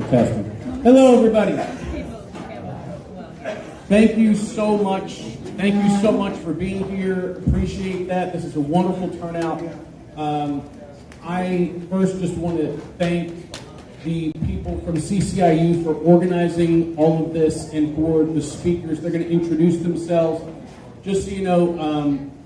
Testing. Hello, everybody. Thank you so much. Thank you so much for being here. Appreciate that. This is a wonderful turnout. I first just want to thank the people from CCIU for organizing all of this and for the speakers. They're going to introduce themselves. Just so you know,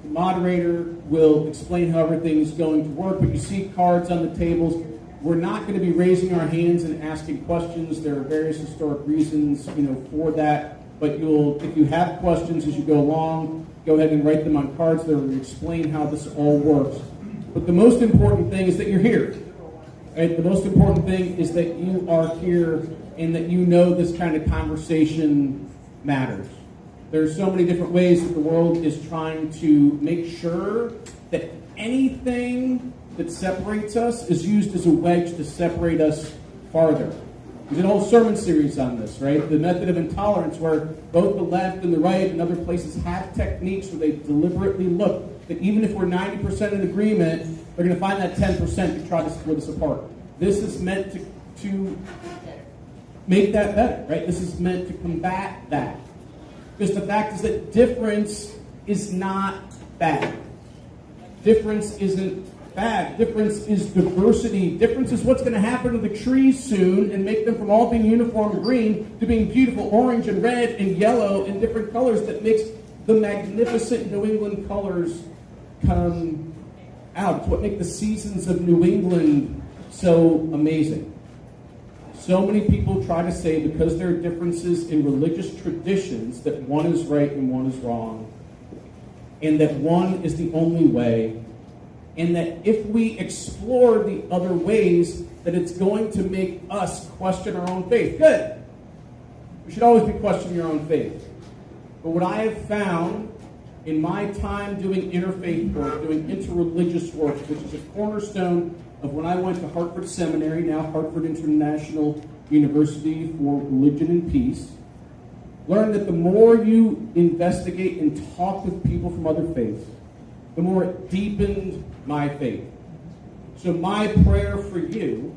the moderator will explain how everything's going to work, but you see cards on the tables. We're not going to be raising our hands and asking questions. There are various historic reasons, for that. But if you have questions as you go along, go ahead and write them on cards. They'll explain how this all works. But the most important thing is that you're here. Right? The most important thing is that you are here and that you know this kind of conversation matters. There's so many different ways that the world is trying to make sure that anything that separates us is used as a wedge to separate us farther. We did a whole sermon series on this, right? The method of intolerance, where both the left and the right and other places have techniques where they deliberately look that even if we're 90% in agreement, they're going to find that 10% to try to split us apart. This is meant to make that better, right? This is meant to combat that. Because the fact is that difference is not bad. Difference isn't bad. Difference is diversity. Difference is what's going to happen to the trees soon and make them from all being uniform green to being beautiful orange and red and yellow and different colors that makes the magnificent New England colors come out. It's what makes the seasons of New England so amazing. So many people try to say because there are differences in religious traditions that one is right and one is wrong, and that one is the only way, and that if we explore the other ways, that it's going to make us question our own faith. Good. We should always be questioning your own faith. But what I have found in my time doing interfaith work, doing interreligious work, which is a cornerstone of when I went to Hartford Seminary, now Hartford International University for Religion and Peace, learned that the more you investigate and talk with people from other faiths, the more it deepened my faith. So my prayer for you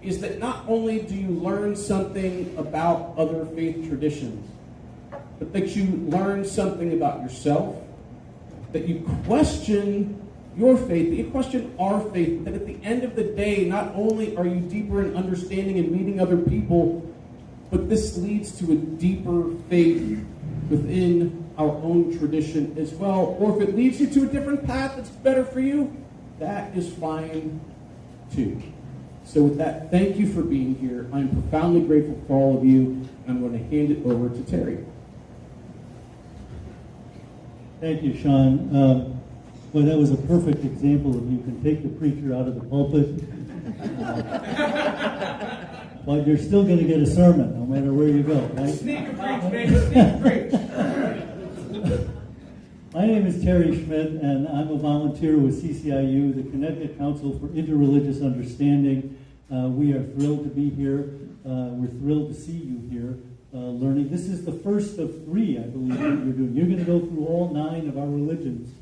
is that not only do you learn something about other faith traditions, but that you learn something about yourself, that you question your faith, that you question our faith, that at the end of the day, not only are you deeper in understanding and meeting other people, but this leads to a deeper faith within our own tradition as well. Or if it leads you to a different path that's better for you, that is fine too. So with that, thank you for being here. I'm profoundly grateful for all of you. I'm going to hand it over to Terry. Thank you, Sean. Well, that was a perfect example of you can take the preacher out of the pulpit, but you're still going to get a sermon no matter where you go, right? Sneak a preach, man. Sneak a preach. My name is Terry Schmidt, and I'm a volunteer with CCIU, the Connecticut Council for Interreligious Understanding. We are thrilled to be here. We're thrilled to see you here learning. This is the first of 3, I believe, that you're doing. You're going to go through all 9 of our religions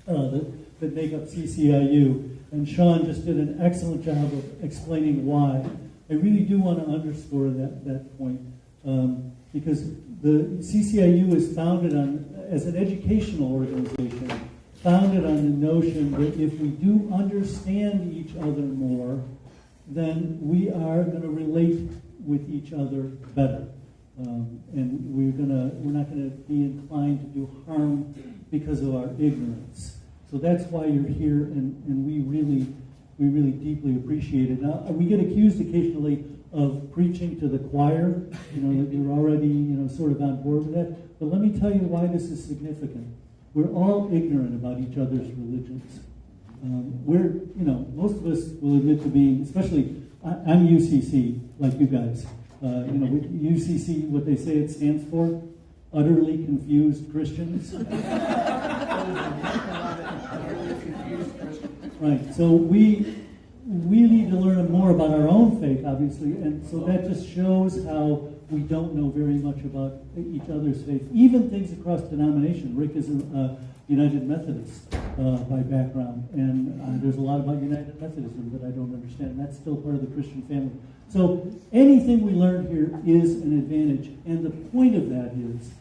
that make up CCIU. And Sean just did an excellent job of explaining why. I really do want to underscore that point because the CCIU is founded as an educational organization, founded on the notion that if we do understand each other more, then we are going to relate with each other better. And we're not going to be inclined to do harm because of our ignorance. So that's why you're here, and we really deeply appreciate it. Now, we get accused occasionally of preaching to the choir, that you're already, sort of on board with that. But let me tell you why this is significant. We're all ignorant about each other's religions. Most of us will admit to being, especially, I'm UCC, like you guys. UCC, what they say it stands for, utterly confused Christians. Right, so we need to learn more about our own faith, obviously, and so that just shows how we don't know very much about each other's faith, even things across denomination. Rick is a United Methodist by background, and there's a lot about United Methodism that I don't understand, and that's still part of the Christian family. So anything we learn here is an advantage. And the point of that is,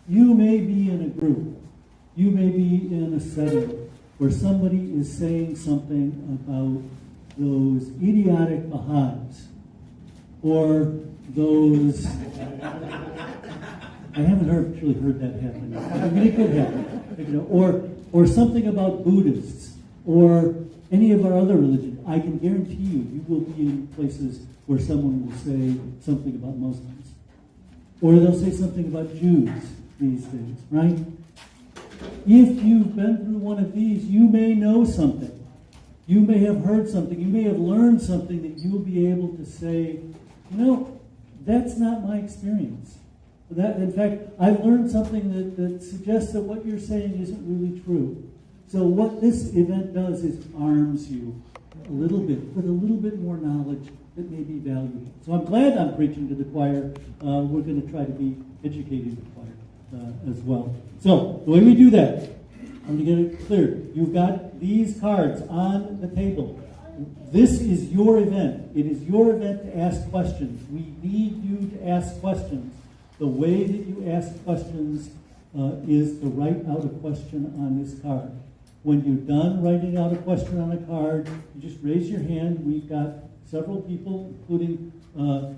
you may be in a group, you may be in a setting where somebody is saying something about those idiotic Baha'is, or those, I haven't actually heard that happen. I mean, it could happen. Or something about Buddhists, or any of our other religions. I can guarantee you will be in places where someone will say something about Muslims. Or they'll say something about Jews these days, right? If you've been through one of these, you may know something. You may have heard something. You may have learned something that you'll be able to say, that's not my experience. In fact, I've learned something that suggests that what you're saying isn't really true. So what this event does is arms you a little bit with a little bit more knowledge that may be valuable. So I'm glad I'm preaching to the choir. We're going to try to be educating the choir as well. So the way we do that, I'm going to get it clear. You've got these cards on the table. This is your event. It is your event to ask questions. We need you to ask questions. The way that you ask questions is to write out a question on this card. When you're done writing out a question on a card, you just raise your hand. We've got several people, including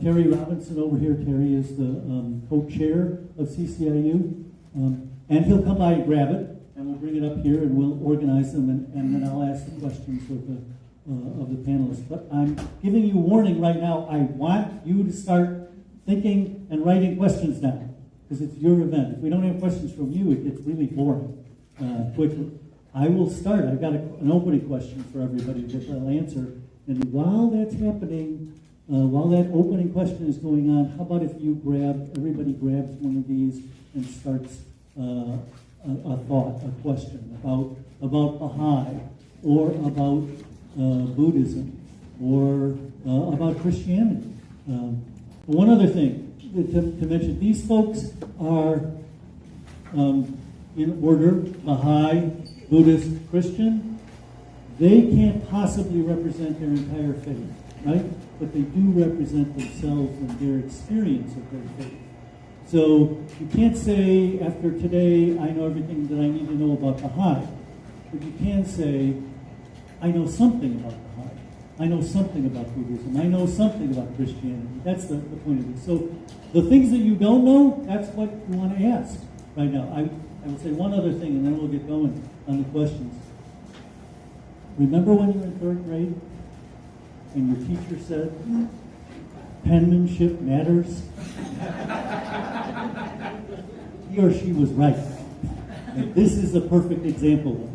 Terry Robinson over here. Terry is the co-chair of CCIU. And he'll come by and grab it, and we'll bring it up here, and we'll organize them, and then I'll ask the questions of the panelists. But I'm giving you warning right now. I want you to start thinking and writing questions now, because it's your event. If we don't have questions from you, it gets really boring quickly. I will start. I've got an opening question for everybody that I'll answer. And while that's happening, while that opening question is going on, how about if everybody grabs one of these and starts a thought, a question about Baha'i, or about Buddhism, or about Christianity. One other thing to mention, these folks are in order, Baha'i, Buddhist, Christian. They can't possibly represent their entire faith, right? But they do represent themselves and their experience of their faith. So you can't say, after today, I know everything that I need to know about Baha'i. But you can say, I know something about Baha'i. I know something about Buddhism. I know something about Christianity. That's the point of it. So the things that you don't know, that's what you want to ask right now. I will say one other thing, and then we'll get going on the questions. Remember when you were in third grade and your teacher said, penmanship matters? He or she was right. And this is a perfect example of it.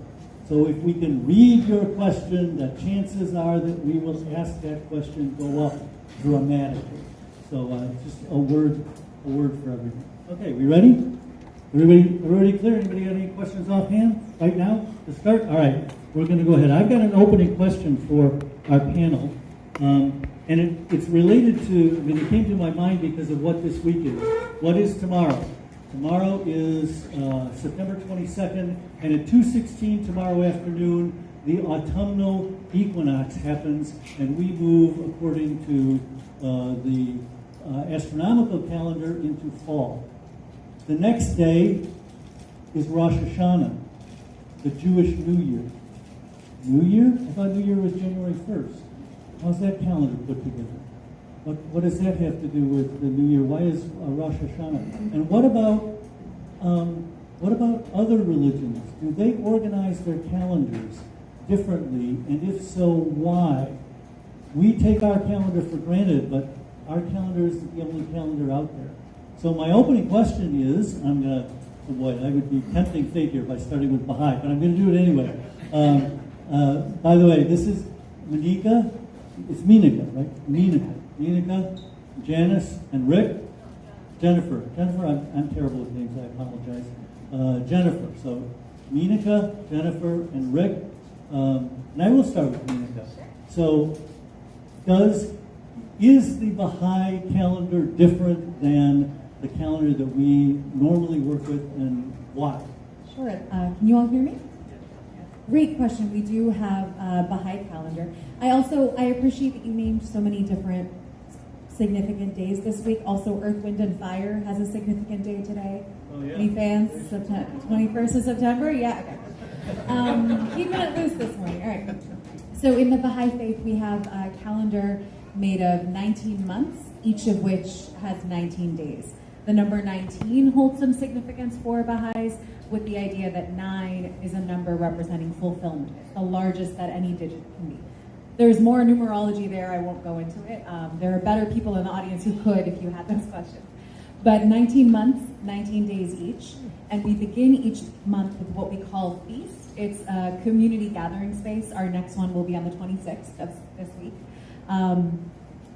So if we can read your question, the chances are that we will ask that question go up dramatically. So just a word for everyone. Okay, we ready? Everybody clear? Anybody got any questions offhand right now to start? All right, we're going to go ahead. I've got an opening question for our panel, and it's related to, it came to my mind because of what this week is. What is tomorrow? Tomorrow is September 22nd, and at 2:16 tomorrow afternoon, the autumnal equinox happens, and we move according to the astronomical calendar into fall. The next day is Rosh Hashanah, the Jewish New Year. New Year? I thought New Year was January 1st. How's that calendar put together? What does that have to do with the New Year? Why is Rosh Hashanah? And what about other religions? Do they organize their calendars differently? And if so, why? We take our calendar for granted, but our calendar is the only calendar out there. So my opening question is, I'm going to, oh boy, I would be tempting fate here by starting with Baha'i, but I'm going to do it anyway. By the way, this is Monica. It's Minika, right? Minika, Janice, and Rick. Jennifer, I'm terrible with names, I apologize. Jennifer, so Minika, Jennifer, and Rick. And I will start with Minika. So, is the Baha'i calendar different than the calendar that we normally work with, and why? Sure. Can you all hear me? Great question. We do have a Baha'i calendar. I appreciate that you named so many different significant days this week. Also, Earth, Wind, and Fire has a significant day today. Oh, yeah. Any fans? 21st of September? Yeah, okay. Keeping it loose this morning. All right. So in the Baha'i Faith, we have a calendar made of 19 months, each of which has 19 days. The number 19 holds some significance for Baha'is, with the idea that 9 is a number representing fulfillment. It's the largest that any digit can be. There's more numerology there. I won't go into it. There are better people in the audience who could if you had those questions. But 19 months, 19 days each, and we begin each month with what we call Feast. It's a community gathering space. Our next one will be on the 26th, that's this week.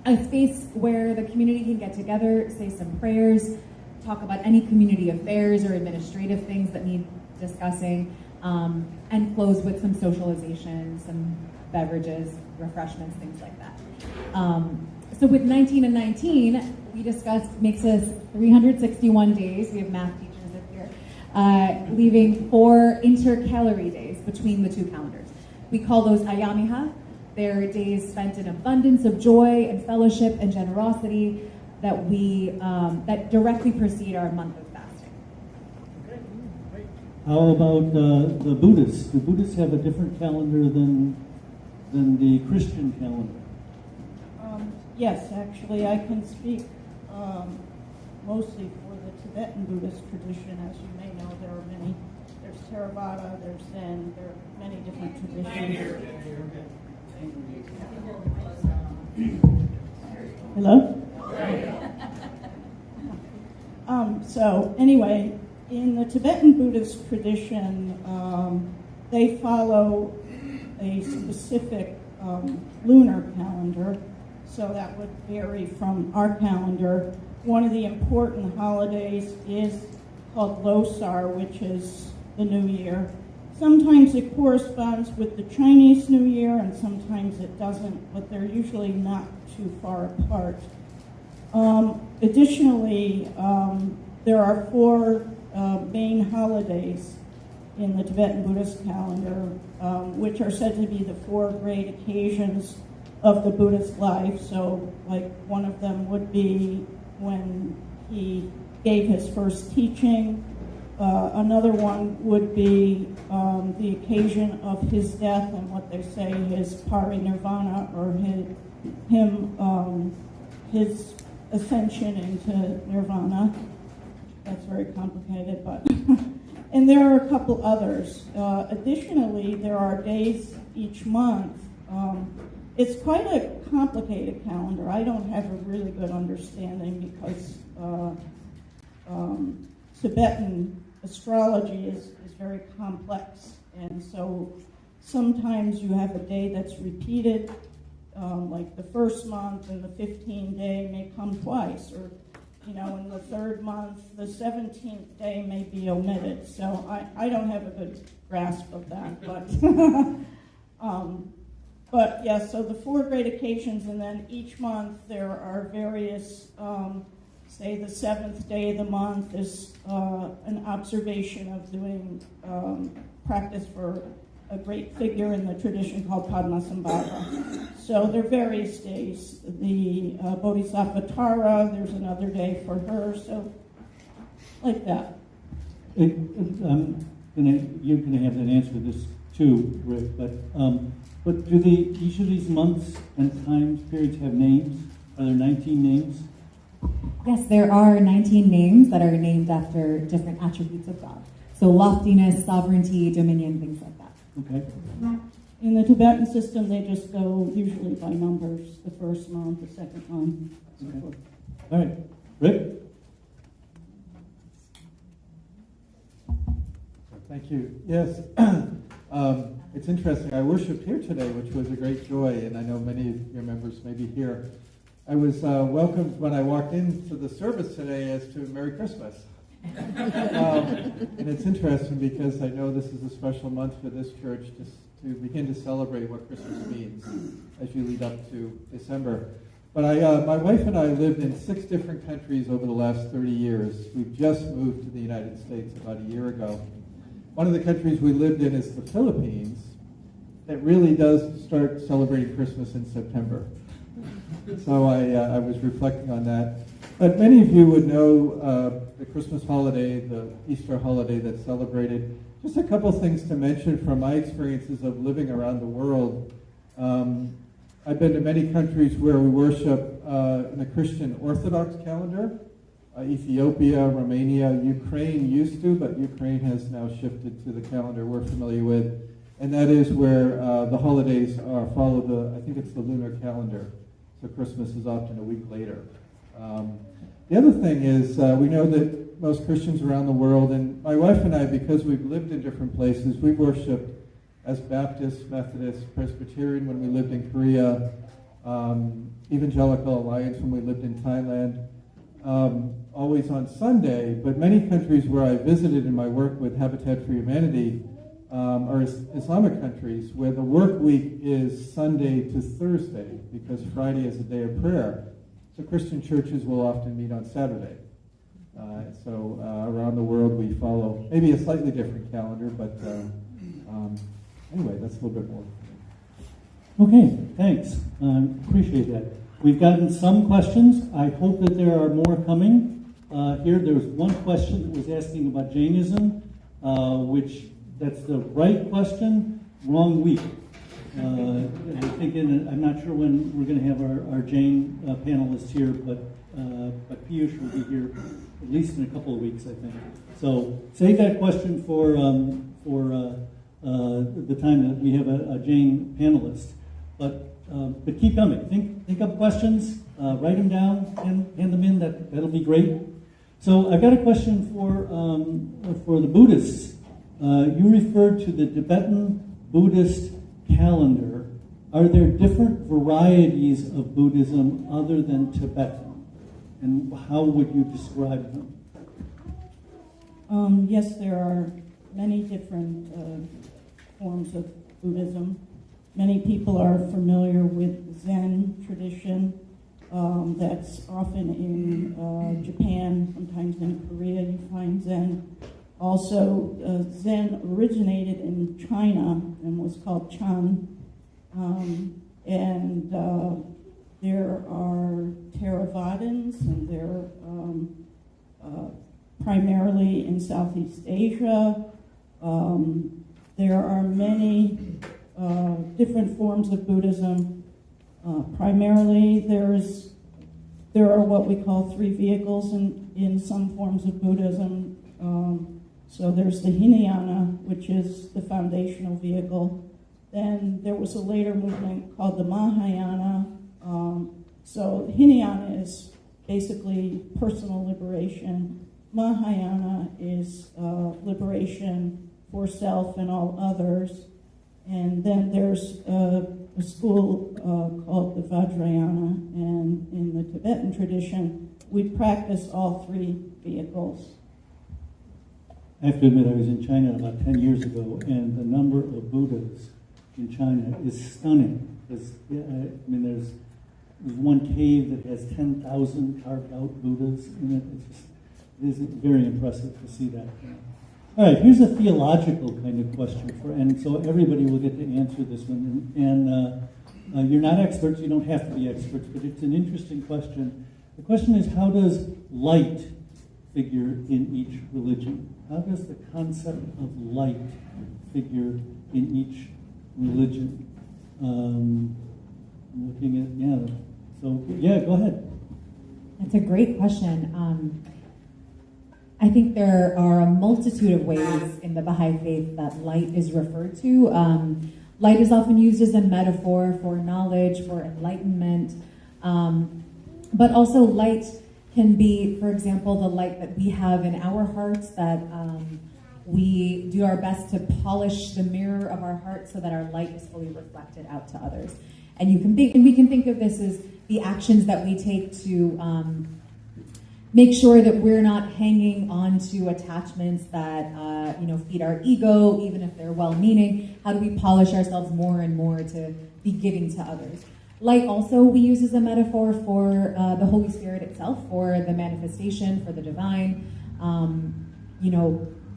A space where the community can get together, say some prayers, talk about any community affairs or administrative things that need discussing, and close with some socialization, some beverages, refreshments, things like that. So with 19 and 19, we discussed makes us 361 days. We have math teachers up here, leaving 4 intercalary days between the two calendars. We call those ayamiha. They're days spent in abundance of joy and fellowship and generosity that that directly precede our month of fasting. How about the Buddhists? The Buddhists have a different calendar than the Christian calendar. Yes, actually, I can speak mostly for the Tibetan Buddhist tradition. As you may know, there are many. There's Theravada, there's Zen, there are many different traditions. Hello? So anyway, in the Tibetan Buddhist tradition, they follow a specific lunar calendar, so that would vary from our calendar. One of the important holidays is called Losar, which is the New Year. Sometimes it corresponds with the Chinese New Year, and sometimes it doesn't, but they're usually not too far apart. Additionally, there are 4 main holidays in the Tibetan Buddhist calendar, which are said to be the 4 great occasions of the Buddhist life. So, like, one of them would be when he gave his first teaching. Another one would be the occasion of his death and what they say his parinirvana, or his ascension into nirvana. That's very complicated, but and there are a couple others. Additionally, there are days each month. It's quite a complicated calendar. I don't have a really good understanding because Tibetan astrology is very complex, and so sometimes you have a day that's repeated, like the first month, and the 15th day may come twice, or in the 3rd month, the 17th day may be omitted. So I don't have a good grasp of that, but yeah, so the 4 great occasions, and then each month there are various, say the 7th day of the month is an observation of doing practice for a great figure in the tradition called Padmasambhava. So there are various days. The Bodhisattva Tara, there's another day for her, so like that. You're going to have an answer to this too, Rick, but do each of these months and time periods have names? Are there 19 names? Yes, there are 19 names that are named after different attributes of God. So loftiness, sovereignty, dominion, things like that. Okay. In the Tibetan system, they just go usually by numbers, the first month, the second month, so Okay. forth. All right. Rick? Thank you. Yes, it's interesting. I worshiped here today, which was a great joy, and I know many of your members may be here. I was welcomed when I walked into the service today as to Merry Christmas. And it's interesting because I know this is a special month for this church to begin to celebrate what Christmas means as you lead up to December. But my wife and I lived in 6 different countries over the last 30 years. We've just moved to the United States about a year ago. One of the countries we lived in is the Philippines. That really does start celebrating Christmas in September. So I was reflecting on that. But many of you would know the Christmas holiday, the Easter holiday that's celebrated. Just a couple things to mention from my experiences of living around the world. I've been to many countries where we worship in a Christian Orthodox calendar. Ethiopia, Romania, Ukraine used to, but Ukraine has now shifted to the calendar we're familiar with. And that is where the holidays follow I think it's the lunar calendar. So Christmas is often a week later. The other thing is we know that most Christians around the world, and my wife and I, because we've lived in different places, we worshiped as Baptist, Methodist, Presbyterian when we lived in Korea, Evangelical Alliance when we lived in Thailand, always on Sunday. But many countries where I visited in my work with Habitat for Humanity are Islamic countries where the work week is Sunday to Thursday because Friday is a day of prayer. So Christian churches will often meet on Saturday. So around the world we follow maybe a slightly different calendar, but anyway, that's a little bit more. Okay, thanks. Appreciate that. We've gotten some questions. I hope that there are more coming. Here, there was one question that was asking about Jainism, which that's the right question, wrong week. I'm not sure when we're going to have our Jain panelists here, but Piyush will be here at least in a couple of weeks, I think. So save that question for the time that we have a Jain panelist. But keep coming. Think up questions, write them down, hand them in. That'll be great. So I've got a question for the Buddhists. You referred to the Tibetan Buddhist calendar. Are there different varieties of Buddhism other than Tibetan? And how would you describe them? Yes, there are many different forms of Buddhism. Many people are familiar with Zen tradition. That's often in Japan, sometimes in Korea you find Zen. Also, Zen originated in China and was called Chan. There are Theravadins, and they're primarily in Southeast Asia. There are many different forms of Buddhism. Primarily, there are what we call three vehicles in some forms of Buddhism. So there's the Hinayana, which is the foundational vehicle. Then there was a later movement called the Mahayana. So Hinayana is basically personal liberation. Mahayana is liberation for self and all others. And then there's a school called the Vajrayana. And in the Tibetan tradition, we practice all three vehicles. I have to admit, I was in China about 10 years ago, and the number of Buddhas in China is stunning. There's one cave that has 10,000 carved out Buddhas in it. It is very impressive to see that. All right, here's a theological kind of question, and so everybody will get to answer this one. And you're not experts, you don't have to be experts, but it's an interesting question. The question is, how does light figure in each religion? How does the concept of light figure in each religion? Looking at, go ahead. That's a great question. I think there are a multitude of ways in the Baha'i faith that light is referred to. Light is often used as a metaphor for knowledge, for enlightenment, but also light can be, for example, the light that we have in our hearts, that we do our best to polish the mirror of our hearts so that our light is fully reflected out to others. And we can think of this as the actions that we take to make sure that we're not hanging on to attachments that feed our ego, even if they're well-meaning. How do we polish ourselves more and more to be giving to others? Light also we use as a metaphor for the Holy Spirit itself, for the manifestation, for the divine.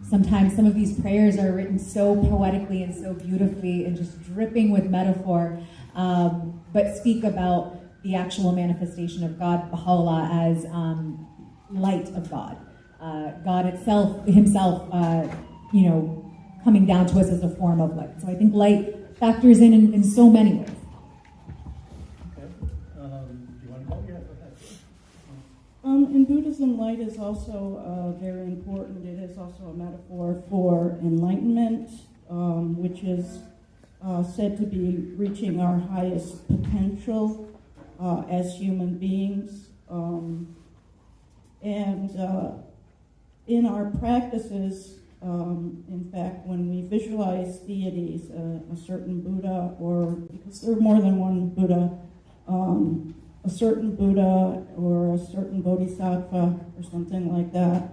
Sometimes some of these prayers are written so poetically and so beautifully and just dripping with metaphor, but speak about the actual manifestation of God, Baha'u'llah, as light of God. God himself, coming down to us as a form of light. So I think light factors in so many ways. Okay. Do you want to go? Yeah, go ahead. In Buddhism, light is also very important. It is also a metaphor for enlightenment, which is said to be reaching our highest potential as human beings. In our practices, in fact, when we visualize deities, a certain Buddha, or because there are more than one Buddha, a certain Buddha or a certain Bodhisattva or something like that,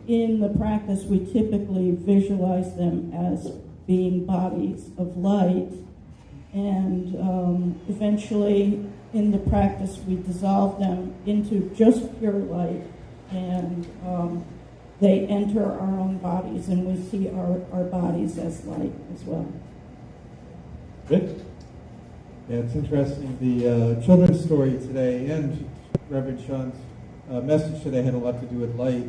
in the practice we typically visualize them as being bodies of light, and eventually in the practice we dissolve them into just pure light, and they enter our own bodies, and we see our bodies as light as well. Good. Yeah, it's interesting. The children's story today and Reverend Sean's message today had a lot to do with light.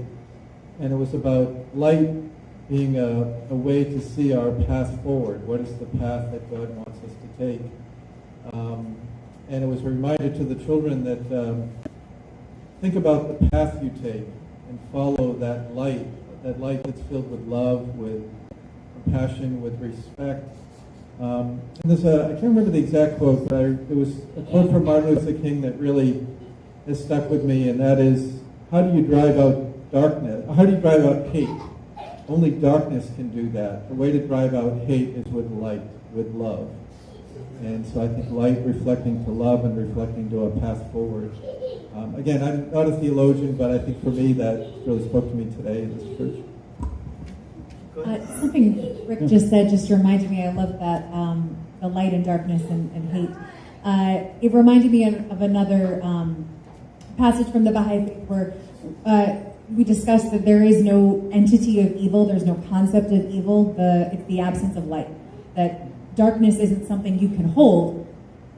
And it was about light being a way to see our path forward. What is the path that God wants us to take? And it was a reminder to the children that think about the path you take and follow that light that's filled with love, with compassion, with respect. And there's I can't remember the exact quote, but it was a quote from Martin Luther King that really has stuck with me, and that is, how do you drive out darkness? How do you drive out hate? Only darkness can do that. The way to drive out hate is with light, with love. And so I think light reflecting to love and reflecting to a path forward. Again, I'm not a theologian, but I think for me that really spoke to me today in this church. Something Rick just said just reminded me, I love that, the light and darkness and hate. It reminded me of another passage from the Baha'i Faith where we discussed that there is no entity of evil, there's no concept of evil, it's the absence of light. That darkness isn't something you can hold,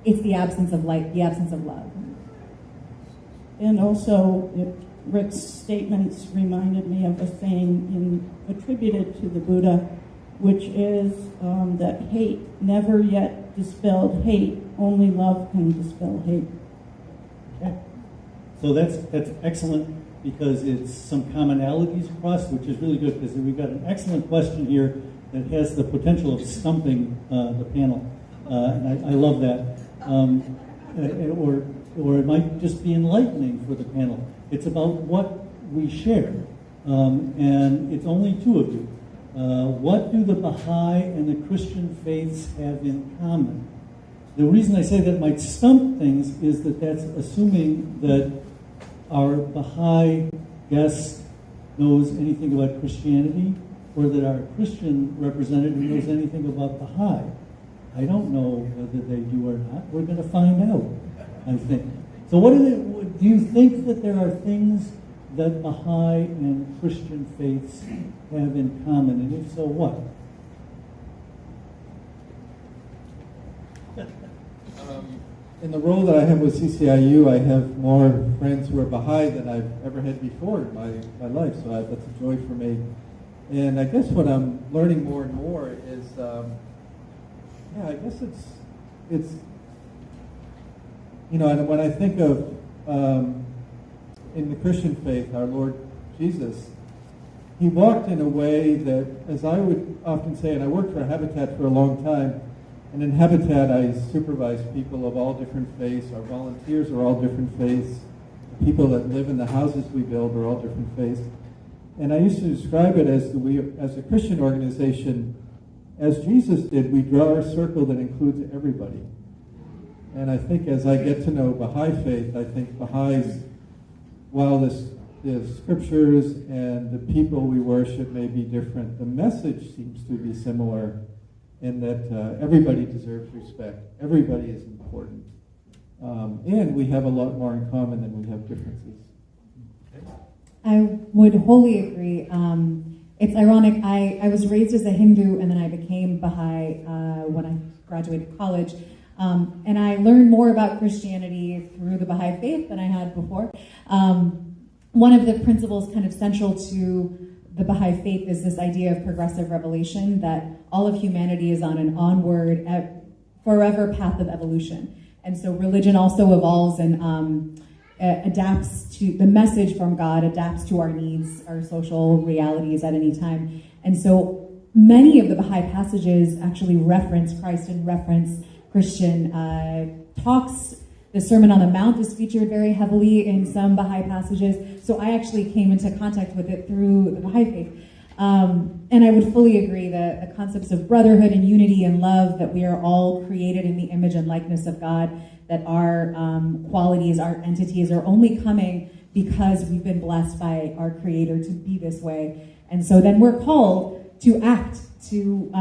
it's the absence of light, the absence of love. And also, Rick's statements reminded me of a saying attributed to the Buddha, which is that hate never yet dispelled hate. Only love can dispel hate. Okay. So that's excellent, because it's some commonalities across, which is really good, because we've got an excellent question here that has the potential of stumping the panel. And I love that. Or it might just be enlightening for the panel. It's about what we share. And it's only two of you. What do the Baha'i and the Christian faiths have in common? The reason I say that might stump things is that that's assuming that our Baha'i guest knows anything about Christianity, or that our Christian representative knows anything about Baha'i. I don't know whether they do or not. We're going to find out, I think. So do you think that there are things that Baha'i and Christian faiths have in common? And if so, what? In the role that I have with CCIU, I have more friends who are Baha'i than I've ever had before in my life, so that's a joy for me. And I guess what I'm learning more and more is, I guess it's and when I think of, in the Christian faith, our Lord Jesus, he walked in a way that, as I would often say, and I worked for Habitat for a long time, and in Habitat I supervise people of all different faiths. Our volunteers are all different faiths. The people that live in the houses we build are all different faiths. And I used to describe it as as a Christian organization, as Jesus did, we draw a circle that includes everybody. And I think as I get to know Baha'i faith, I think Baha'is, while the scriptures and the people we worship may be different, the message seems to be similar in that everybody deserves respect. Everybody is important. And we have a lot more in common than we have differences. I would wholly agree. It's ironic, I was raised as a Hindu and then I became Baha'i when I graduated college. And I learned more about Christianity through the Baha'i faith than I had before. One of the principles kind of central to the Baha'i faith is this idea of progressive revelation, that all of humanity is on an onward, forever path of evolution. And so religion also evolves and adapts to the message from God, adapts to our needs, our social realities at any time. And so many of the Baha'i passages actually reference Christ and reference Christian talks. The Sermon on the Mount is featured very heavily in some Baha'i passages. So I actually came into contact with it through the Baha'i faith. And I would fully agree that the concepts of brotherhood and unity and love, that we are all created in the image and likeness of God, that our qualities, our entities are only coming because we've been blessed by our Creator to be this way. And so then we're called to act, to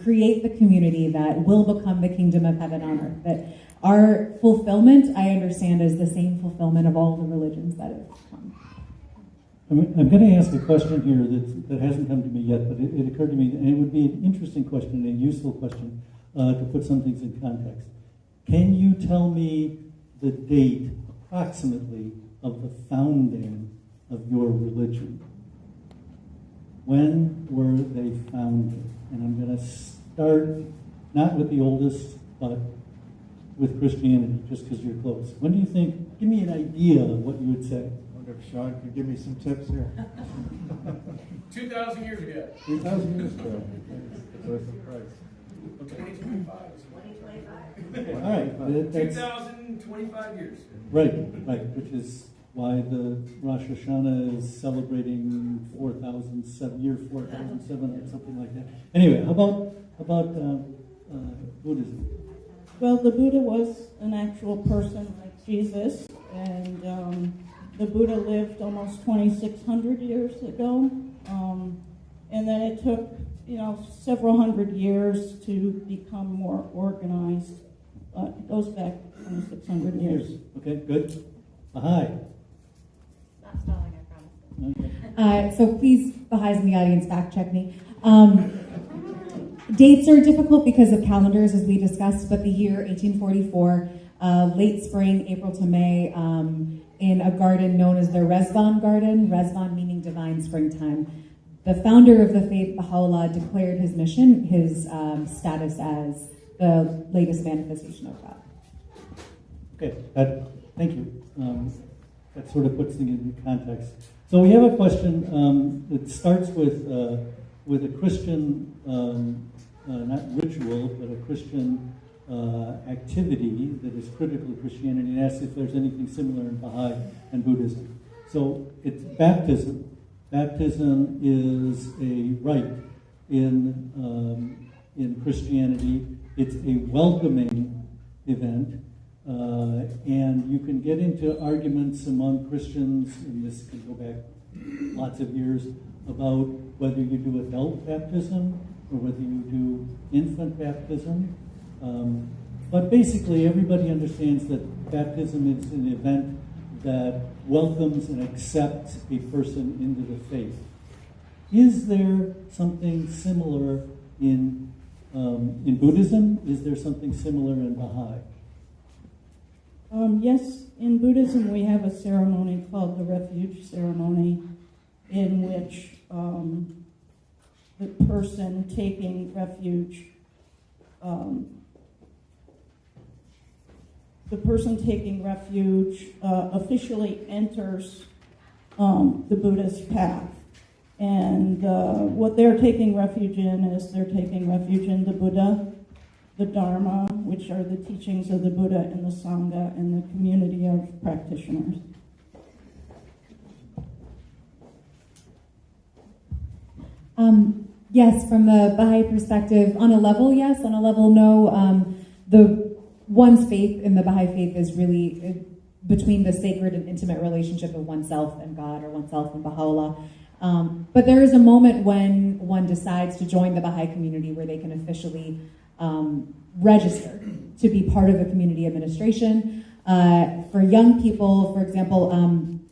create the community that will become the kingdom of heaven on earth. That our fulfillment, I understand, is the same fulfillment of all the religions that have come. I'm going to ask a question here that hasn't come to me yet, but it occurred to me, and it would be an interesting question, a useful question, to put some things in context. Can you tell me the date, approximately, of the founding of your religion? When were they founded? And I'm going to start, not with the oldest, but with Christianity, just because you're close. When do you think, give me an idea of what you would say. I wonder if Sean could give me some tips here. 2,000 years ago. 2,000 years ago. Worth the price. 2025. All right. That's 2,025 years. right, which is why the Rosh Hashanah is celebrating 4,007 or something like that. Anyway, how about Buddhism? Well, the Buddha was an actual person like Jesus, and the Buddha lived almost 2,600 years ago, and then it took, several hundred years to become more organized. It goes back 2,600 years. Okay, good. Hi. Not stalling, I promise. Okay. So please, Baha'is in the audience, fact check me. Dates are difficult because of calendars, as we discussed, but the year 1844, late spring, April to May, in a garden known as the Rezvan Garden, Rezvan meaning divine springtime. The founder of the faith, Baha'u'llah, declared his mission, his status as the latest manifestation of God. Okay, thank you. That sort of puts things into context. So we have a question that starts with a Christian, not ritual, but a Christian activity that is critical to Christianity, and asks if there's anything similar in Baha'i and Buddhism. So it's baptism. Baptism is a rite in Christianity. It's a welcoming event. And you can get into arguments among Christians, and this can go back lots of years, about whether you do adult baptism or whether you do infant baptism. But basically, everybody understands that baptism is an event that welcomes and accepts a person into the faith. Is there something similar in Buddhism? Is there something similar in Baha'i? Yes, in Buddhism we have a ceremony called the refuge ceremony, in which the person taking refuge officially enters the Buddhist path. And what they're taking refuge in is they're taking refuge in the Buddha, the Dharma, which are the teachings of the Buddha, and the Sangha, and the community of practitioners. Yes, from the Baha'i perspective, on a level, yes. On a level, no. The one's faith in the Baha'i faith is really between the sacred and intimate relationship of oneself and God, or oneself and Baha'u'llah. But there is a moment when one decides to join the Baha'i community where they can officially register to be part of the community administration. For young people, for example,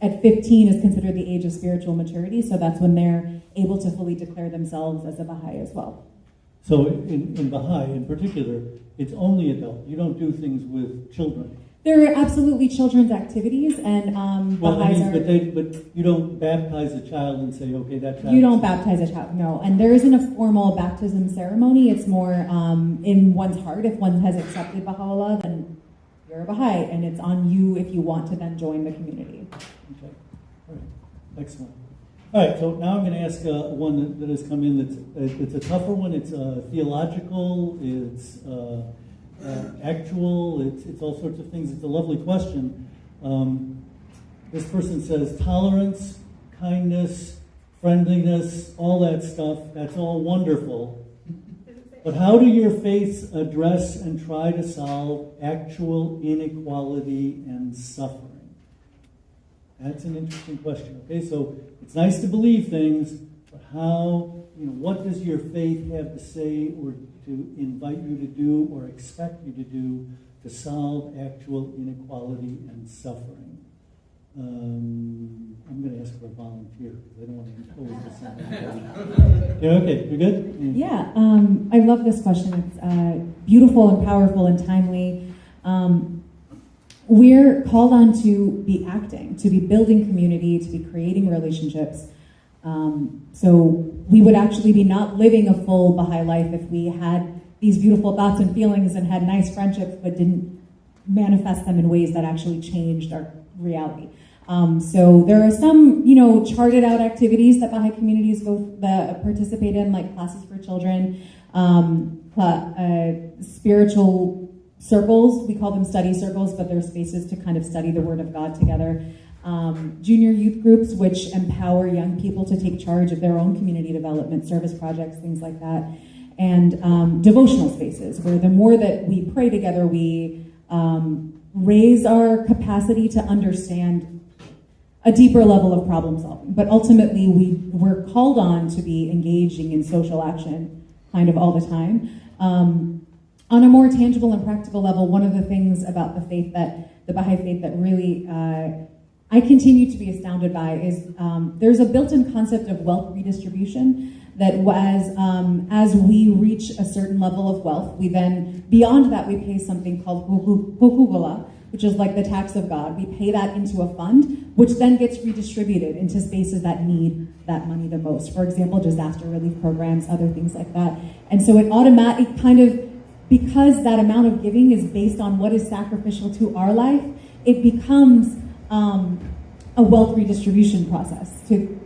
at 15 is considered the age of spiritual maturity, so that's when they're able to fully declare themselves as a Baha'i as well. So in Baha'i, in particular, it's only adult. You don't do things with children. There are absolutely children's activities, and Well, Baha'is but you don't baptize a child and say, okay, that child. You don't baptize a child, no. And there isn't a formal baptism ceremony. It's more in one's heart. If one has accepted Baha'u'llah, then you're a Baha'i, and it's on you if you want to then join the community. Okay. All right. Excellent. All right. So now I'm going to ask one that has come in. It's a tougher one. It's theological. It's actual. It's all sorts of things. It's a lovely question. This person says tolerance, kindness, friendliness, all that stuff. That's all wonderful. But how do your faiths address and try to solve actual inequality and suffering? That's an interesting question. Okay, so it's nice to believe things, but how, what does your faith have to say or to invite you to do or expect you to do to solve actual inequality and suffering? I'm going to ask for a volunteer because I don't want to impose this on anybody. Yeah, okay, you good? Yeah, I love this question. It's beautiful and powerful and timely. We're called on to be acting, to be building community, to be creating relationships. So we would actually be not living a full Baha'i life if we had these beautiful thoughts and feelings and had nice friendships but didn't manifest them in ways that actually changed our reality. So there are some, charted out activities that Baha'i communities that participate in, like classes for children, spiritual circles. We call them study circles, but they're spaces to kind of study the Word of God together. Junior youth groups, which empower young people to take charge of their own community development, service projects, things like that. And devotional spaces, where the more that we pray together, we raise our capacity to understand a deeper level of problem solving. But ultimately, we're called on to be engaging in social action kind of all the time. On a more tangible and practical level, one of the things about the Baha'i faith that really I continue to be astounded by is there's a built-in concept of wealth redistribution that as we reach a certain level of wealth, we then, beyond that, we pay something called hukugullah, which is like the tax of God. We pay that into a fund, which then gets redistributed into spaces that need that money the most. For example, disaster relief programs, other things like that. And so it kind of, because that amount of giving is based on what is sacrificial to our life, it becomes a wealth redistribution process to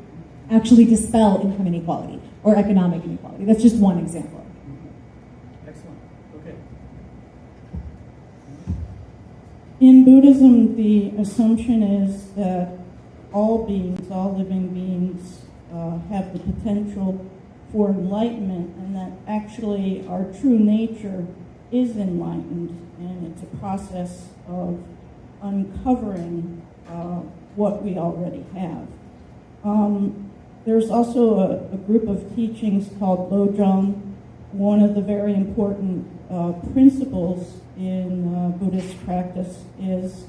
actually dispel income inequality or economic inequality. That's just one example. Excellent. Okay. In Buddhism, the assumption is that all beings, all living beings, have the potential for enlightenment, and that actually our true nature is enlightened, and it's a process of uncovering what we already have. There's also a group of teachings called Lojong. One of the very important principles in Buddhist practice is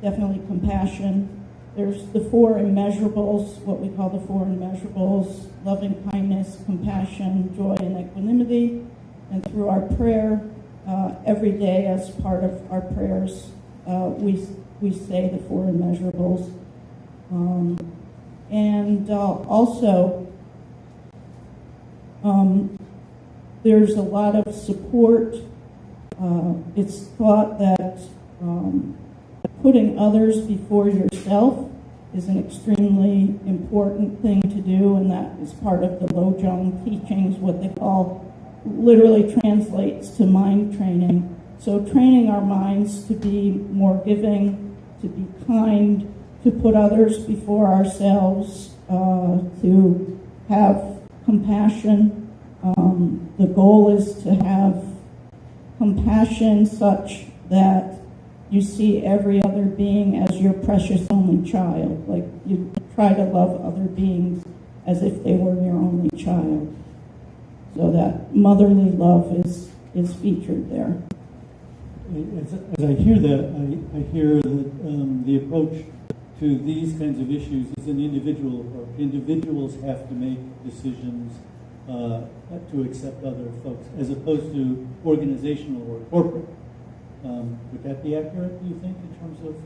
definitely compassion. There's the four immeasurables, what we call the four immeasurables: loving kindness, compassion, joy, and equanimity. And through our prayer, every day as part of our prayers, we say the four immeasurables. Also, there's a lot of support. It's thought that putting others before yourself is an extremely important thing to do, and that is part of the Lojong teachings, what they call, literally translates to mind training. So training our minds to be more giving, to be kind, to put others before ourselves, to have compassion. The goal is to have compassion such that you see every other being as your precious only child. Like, you try to love other beings as if they were your only child. So that motherly love is featured there. As I hear that, I hear that the approach to these kinds of issues is an individual approach. Individuals have to make decisions to accept other folks, as opposed to organizational or corporate. Would that be accurate, do you think, in terms of,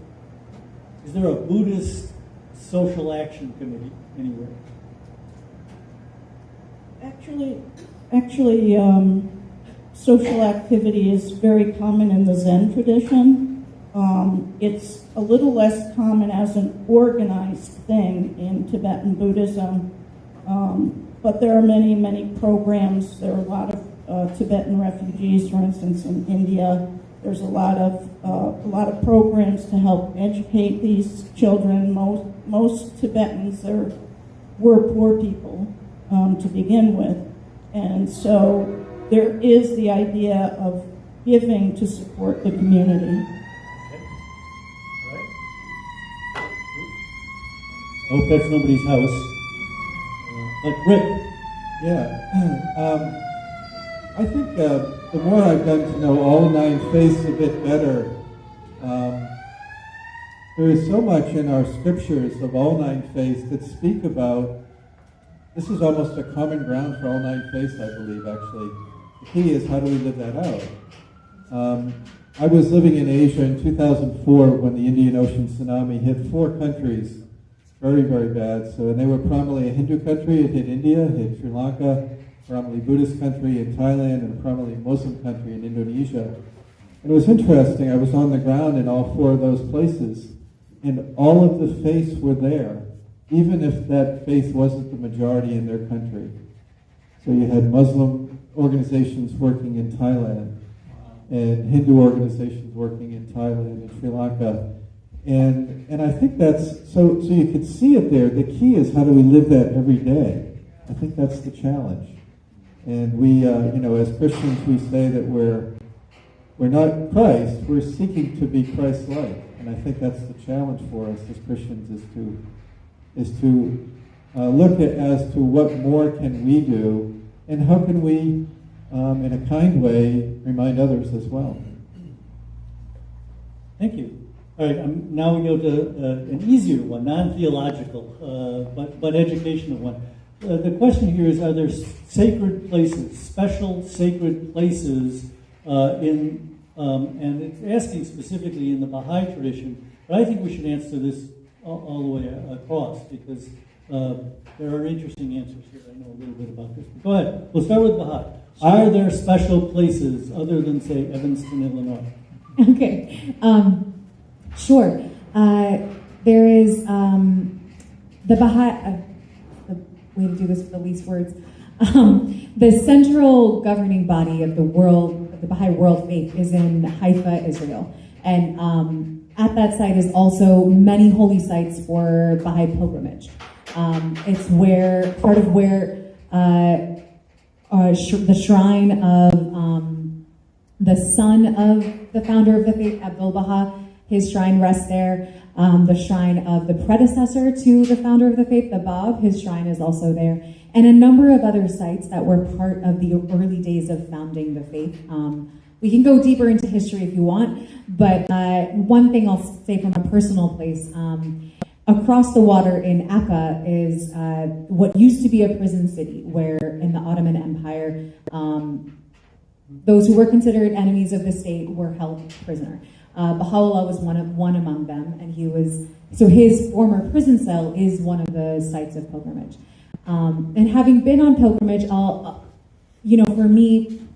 is there a Buddhist social action committee anywhere? Actually, social activity is very common in the Zen tradition. It's a little less common as an organized thing in Tibetan Buddhism, but there are many, many programs. There are a lot of Tibetan refugees, for instance, in India. There's a lot of programs to help educate these children. Most Tibetans were poor people to begin with, and so there is the idea of giving to support the community. I hope that's nobody's house. But Rick. Yeah. I think the more I've gotten to know all 9 faiths a bit better, there is so much in our scriptures of all 9 faiths that speak about, this is almost a common ground for all 9 faiths, I believe, actually. The key is, how do we live that out? I was living in Asia in 2004 when the Indian Ocean tsunami hit 4 countries. Very, very bad. So, and they were prominently a Hindu country. It hit India, it hit Sri Lanka, prominently Buddhist country in Thailand, and a prominently Muslim country in Indonesia. And it was interesting. I was on the ground in all 4 of those places, and all of the faiths were there, even if that faith wasn't the majority in their country. So you had Muslim organizations working in Thailand, and Hindu organizations working in Thailand and Sri Lanka. And I think that's, so you could see it there. The key is, how do we live that every day? I think that's the challenge. And we, as Christians, we say that we're not Christ, we're seeking to be Christ-like. And I think that's the challenge for us as Christians, is to look at as to what more can we do, and how can we, in a kind way, remind others as well. Thank you. All right, now we go to an easier one, non-theological, but educational one. The question here is, are there sacred places, special sacred places and it's asking specifically in the Baha'i tradition, but I think we should answer this all the way across, because there are interesting answers here. I know a little bit about this. But go ahead. We'll start with Baha'i. Are there special places other than, say, Evanston, Illinois? Okay. Sure. There is the Baha'i, the way to do this with the least words, the central governing body of the world, the Baha'i world faith, is in Haifa, Israel. And at that site is also many holy sites for Baha'i pilgrimage. It's part of where the shrine of the son of the founder of the faith, Abdul Baha, his shrine rests there. The shrine of the predecessor to the founder of the faith, the Bab, his shrine is also there. And a number of other sites that were part of the early days of founding the faith. We can go deeper into history if you want, but one thing I'll say from a personal place, across the water in Akka is what used to be a prison city, where in the Ottoman Empire, those who were considered enemies of the state were held prisoner. Baha'u'llah was one among them, and his former prison cell is one of the sites of pilgrimage. And having been on pilgrimage, for me,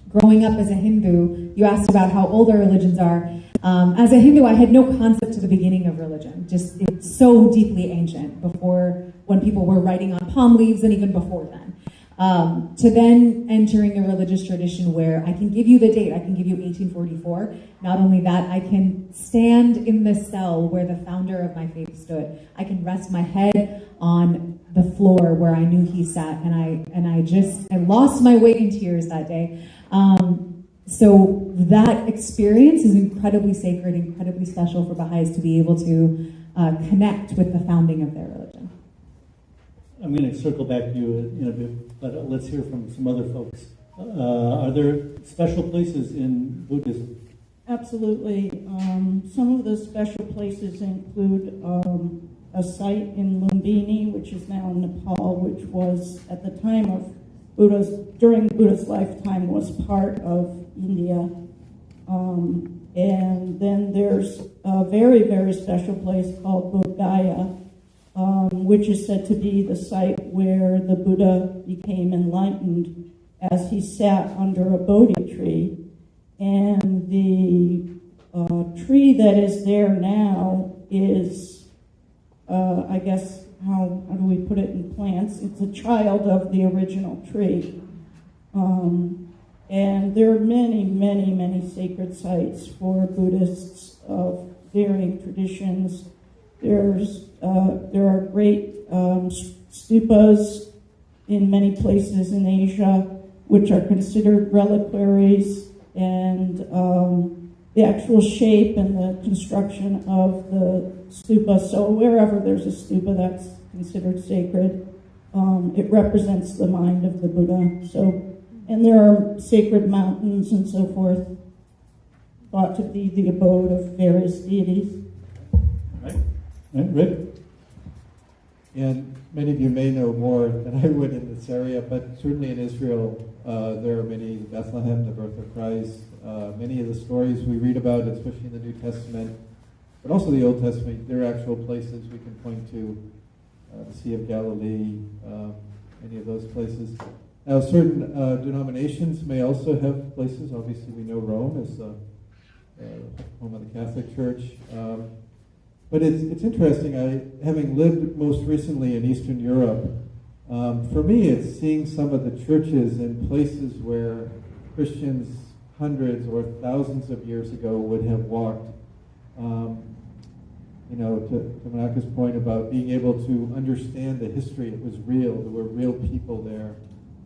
growing up as a Hindu, you asked about how old our religions are. As a Hindu, I had no concept to the beginning of religion. Just, it's so deeply ancient, before when people were writing on palm leaves, and even before then. To then entering a religious tradition where I can give you the date, I can give you 1844. Not only that, I can stand in the cell where the founder of my faith stood. I can rest my head on the floor where I knew he sat, and I lost my way in tears that day. So that experience is incredibly sacred, incredibly special for Baha'is to be able to connect with the founding of their religion. I'm going to circle back to you in a bit, but let's hear from some other folks. Are there special places in Buddhism? Absolutely. Some of the special places include a site in Lumbini, which is now in Nepal, which was, at the time of during Buddha's lifetime was part of India. And then there's a very, very special place called Bodh Gaya, which is said to be the site where the Buddha became enlightened as he sat under a Bodhi tree. And the tree that is there now is, I guess, how do we put it in plants? It's a child of the original tree. And there are many, many, many sacred sites for Buddhists of varying traditions. There are great stupas in many places in Asia, which are considered reliquaries, and the actual shape and the construction of the stupa. So wherever there's a stupa that's considered sacred, it represents the mind of the Buddha. So. And there are sacred mountains and so forth, thought to be the abode of various deities. Right, Rick? And many of you may know more than I would in this area, but certainly in Israel, there are many, Bethlehem, the birth of Christ, many of the stories we read about, especially in the New Testament, but also the Old Testament, there are actual places we can point to, the Sea of Galilee, any of those places. Now, certain denominations may also have places. Obviously, we know Rome is the home of the Catholic Church. But it's interesting. Having lived most recently in Eastern Europe, for me, it's seeing some of the churches in places where Christians hundreds or thousands of years ago would have walked. To Manaka's point about being able to understand the history, it was real. There were real people there.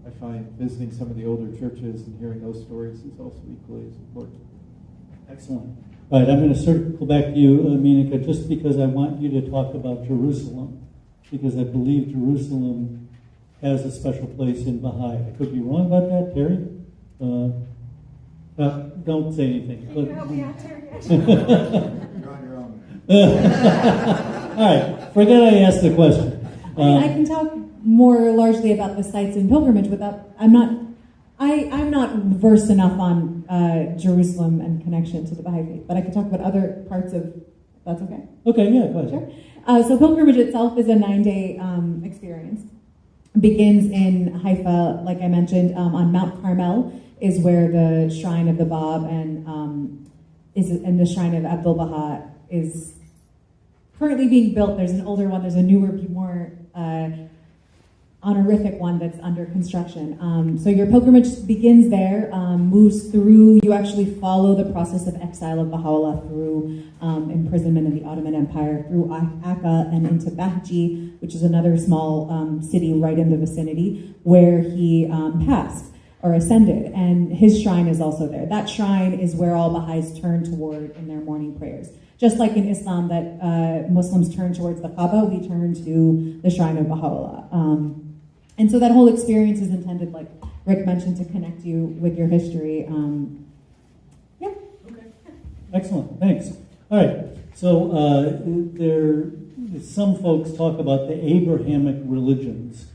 I find visiting some of the older churches and hearing those stories is also equally as important. Excellent. All right, I'm going to circle back to you, Minika, just because I want you to talk about Jerusalem, because I believe Jerusalem has a special place in Baha'i. I could be wrong about that, Terry? Don't say anything. Can you help me out, Terry? You're on your own. All right, forget I asked the question. I can talk more largely about the sites in pilgrimage without, I'm not versed enough on Jerusalem and connection to the Baha'i faith, but I can talk about other parts of, that's okay? Okay, yeah, go ahead. Sure. So pilgrimage itself is a 9-day experience. Begins in Haifa, like I mentioned, on Mount Carmel is where the shrine of the Bab and the shrine of Abdul Baha is currently being built. There's an older one, there's a newer, more honorific one that's under construction. So your pilgrimage begins there, moves through, you actually follow the process of exile of Baha'u'llah through imprisonment in the Ottoman Empire, through Akka and into Bahji, which is another small city right in the vicinity, where he passed or ascended, and his shrine is also there. That shrine is where all Baha'is turn toward in their morning prayers. Just like in Islam that Muslims turn towards the Kaaba, we turn to the shrine of Baha'u'llah. And so that whole experience is intended, like Rick mentioned, to connect you with your history. Yeah. Okay. Excellent. Thanks. All right. So some folks talk about the Abrahamic religions,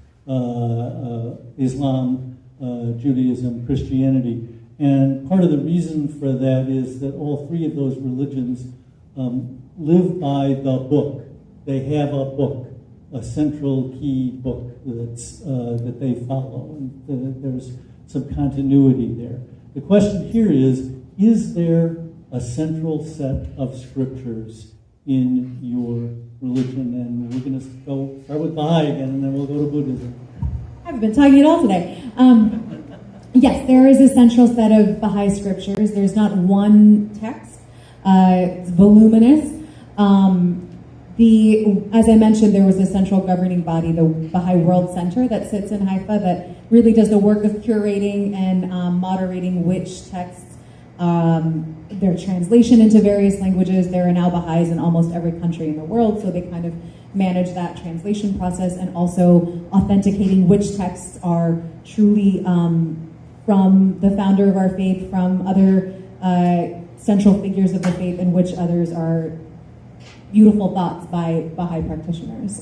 Islam, Judaism, Christianity. And part of the reason for that is that all three of those religions live by the book. They have a book, a central key book that they follow, and there's some continuity there. The question here is there a central set of scriptures in your religion? And we're going to start with Baha'i again, and then we'll go to Buddhism. I've been talking it all today. Yes, there is a central set of Baha'i scriptures. There's not one text. It's voluminous. As I mentioned, there was a central governing body, the Baha'i World Center, that sits in Haifa that really does the work of curating and moderating which texts, their translation into various languages. There are now Baha'is in almost every country in the world, so they kind of manage that translation process and also authenticating which texts are truly from the founder of our faith, from other central figures of the faith, and which others are beautiful thoughts by Baha'i practitioners.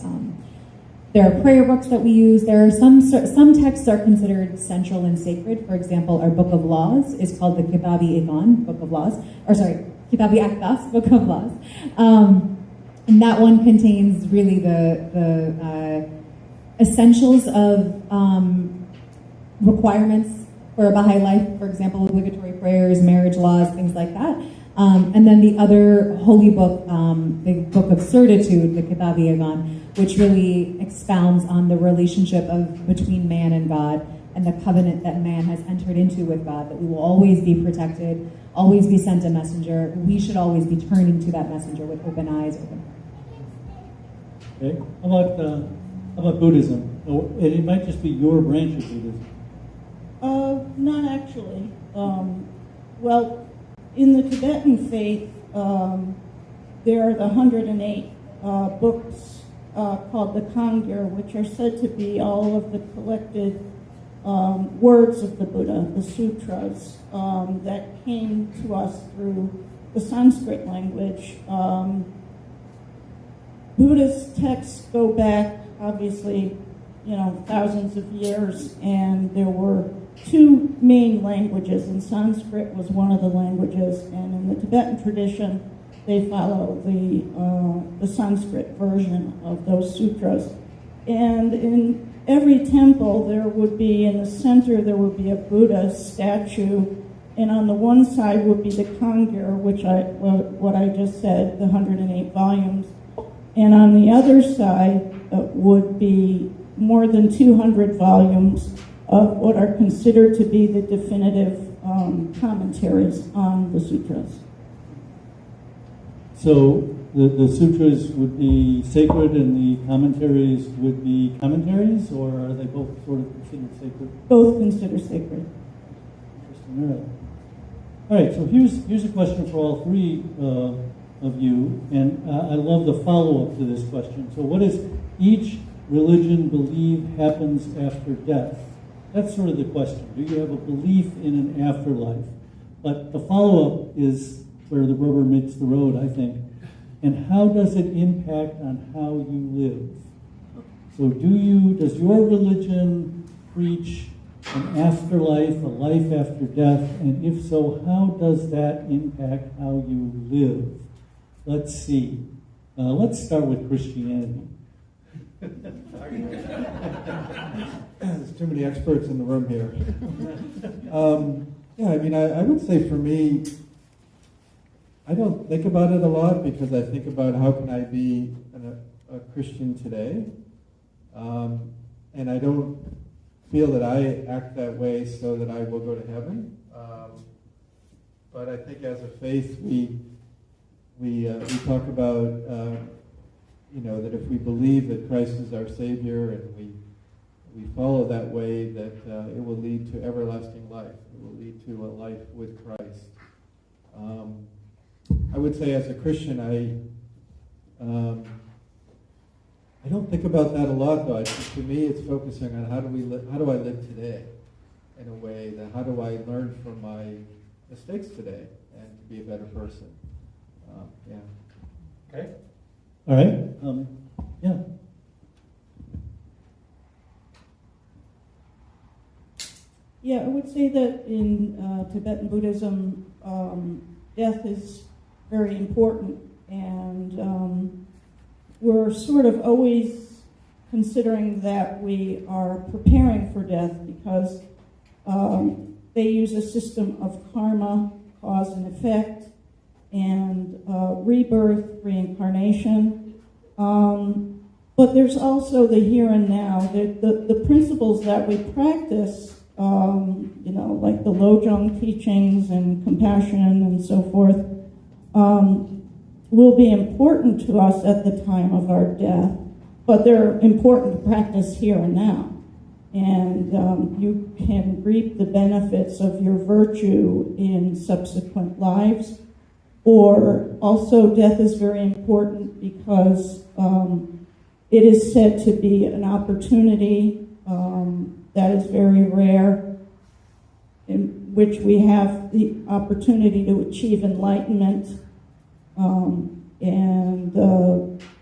There are prayer books that we use. There are some texts are considered central and sacred. For example, our Book of Laws is called the Kitab-i Iqan, Book of Laws, or sorry, Kitab-i Aqdas, Book of Laws. And that one contains really the essentials of requirements for a Baha'i life, for example, obligatory prayers, marriage laws, things like that. And then the other holy book, the Book of Certitude, the Kitab-i Iqan, which really expounds on the relationship between man and God and the covenant that man has entered into with God, that we will always be protected, always be sent a messenger. We should always be turning to that messenger with open eyes, open heart. Okay. How about Buddhism? Oh, it might just be your branch of Buddhism. Not actually. Well, in the Tibetan faith, there are the 108 books called the Kangyur, which are said to be all of the collected words of the Buddha, the sutras, that came to us through the Sanskrit language. Buddhist texts go back, obviously, thousands of years, and there were two main languages, and Sanskrit was one of the languages, and in the Tibetan tradition, they follow the Sanskrit version of those sutras. And in every temple, there would be, in the center, there would be a Buddha statue, and on the one side would be the Kangyur, what I just said, the 108 volumes, and on the other side would be more than 200 volumes of what are considered to be the definitive commentaries on the sutras. So the sutras would be sacred and the commentaries would be commentaries, or are they both sort of considered sacred? Both considered sacred. Interesting. All right, so here's a question for all three of you, and I love the follow-up to this question. So what does each religion believe happens after death? That's sort of the question. Do you have a belief in an afterlife? But the follow-up is where the rubber meets the road, I think. And how does it impact on how you live? So does your religion preach an afterlife, a life after death? And if so, how does that impact how you live? Let's see. Let's start with Christianity. There's too many experts in the room here. I would say for me, I don't think about it a lot because I think about how can I be a Christian today. And I don't feel that I act that way so that I will go to heaven. But I think as a faith, we talk about that if we believe that Christ is our Savior and we follow that way, that it will lead to everlasting life. It will lead to a life with Christ. I would say as a Christian, I don't think about that a lot, though. To me, it's focusing on how do I live today in a way that how do I learn from my mistakes today and to be a better person. Okay. All right. Yeah. Yeah, I would say that in Tibetan Buddhism, death is very important, and we're sort of always considering that we are preparing for death because they use a system of karma, cause and effect, and rebirth, reincarnation. But there's also the here and now. The principles that we practice, like the Lojong teachings and compassion and so forth, will be important to us at the time of our death, but they're important to practice here and now. And you can reap the benefits of your virtue in subsequent lives. Or also death is very important because it is said to be an opportunity that is very rare, in which we have the opportunity to achieve enlightenment. And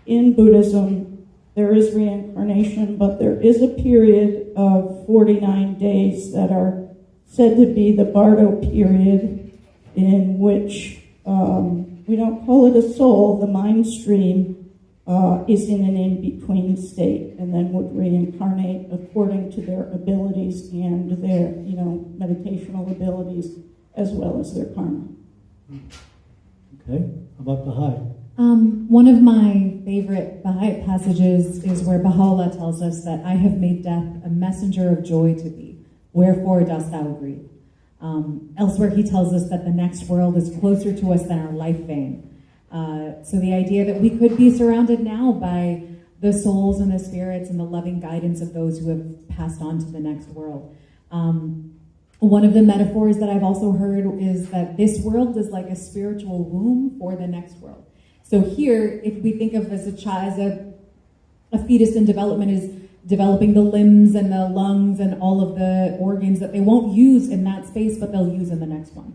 in Buddhism, there is reincarnation, but there is a period of 49 days that are said to be the Bardo period, in which we don't call it a soul, the mind stream is in an in-between state, and then would reincarnate according to their abilities and their, meditational abilities, as well as their karma. Okay, how about Baha'i? One of my favorite Baha'i passages is where Baha'u'llah tells us that I have made death a messenger of joy to thee. Wherefore dost thou grieve? Elsewhere he tells us that the next world is closer to us than our life vein. So the idea that we could be surrounded now by the souls and the spirits and the loving guidance of those who have passed on to the next world. One of the metaphors that I've also heard is that this world is like a spiritual womb for the next world. So here, if we think of as a fetus in development is developing the limbs and the lungs and all of the organs that they won't use in that space, but they'll use in the next one.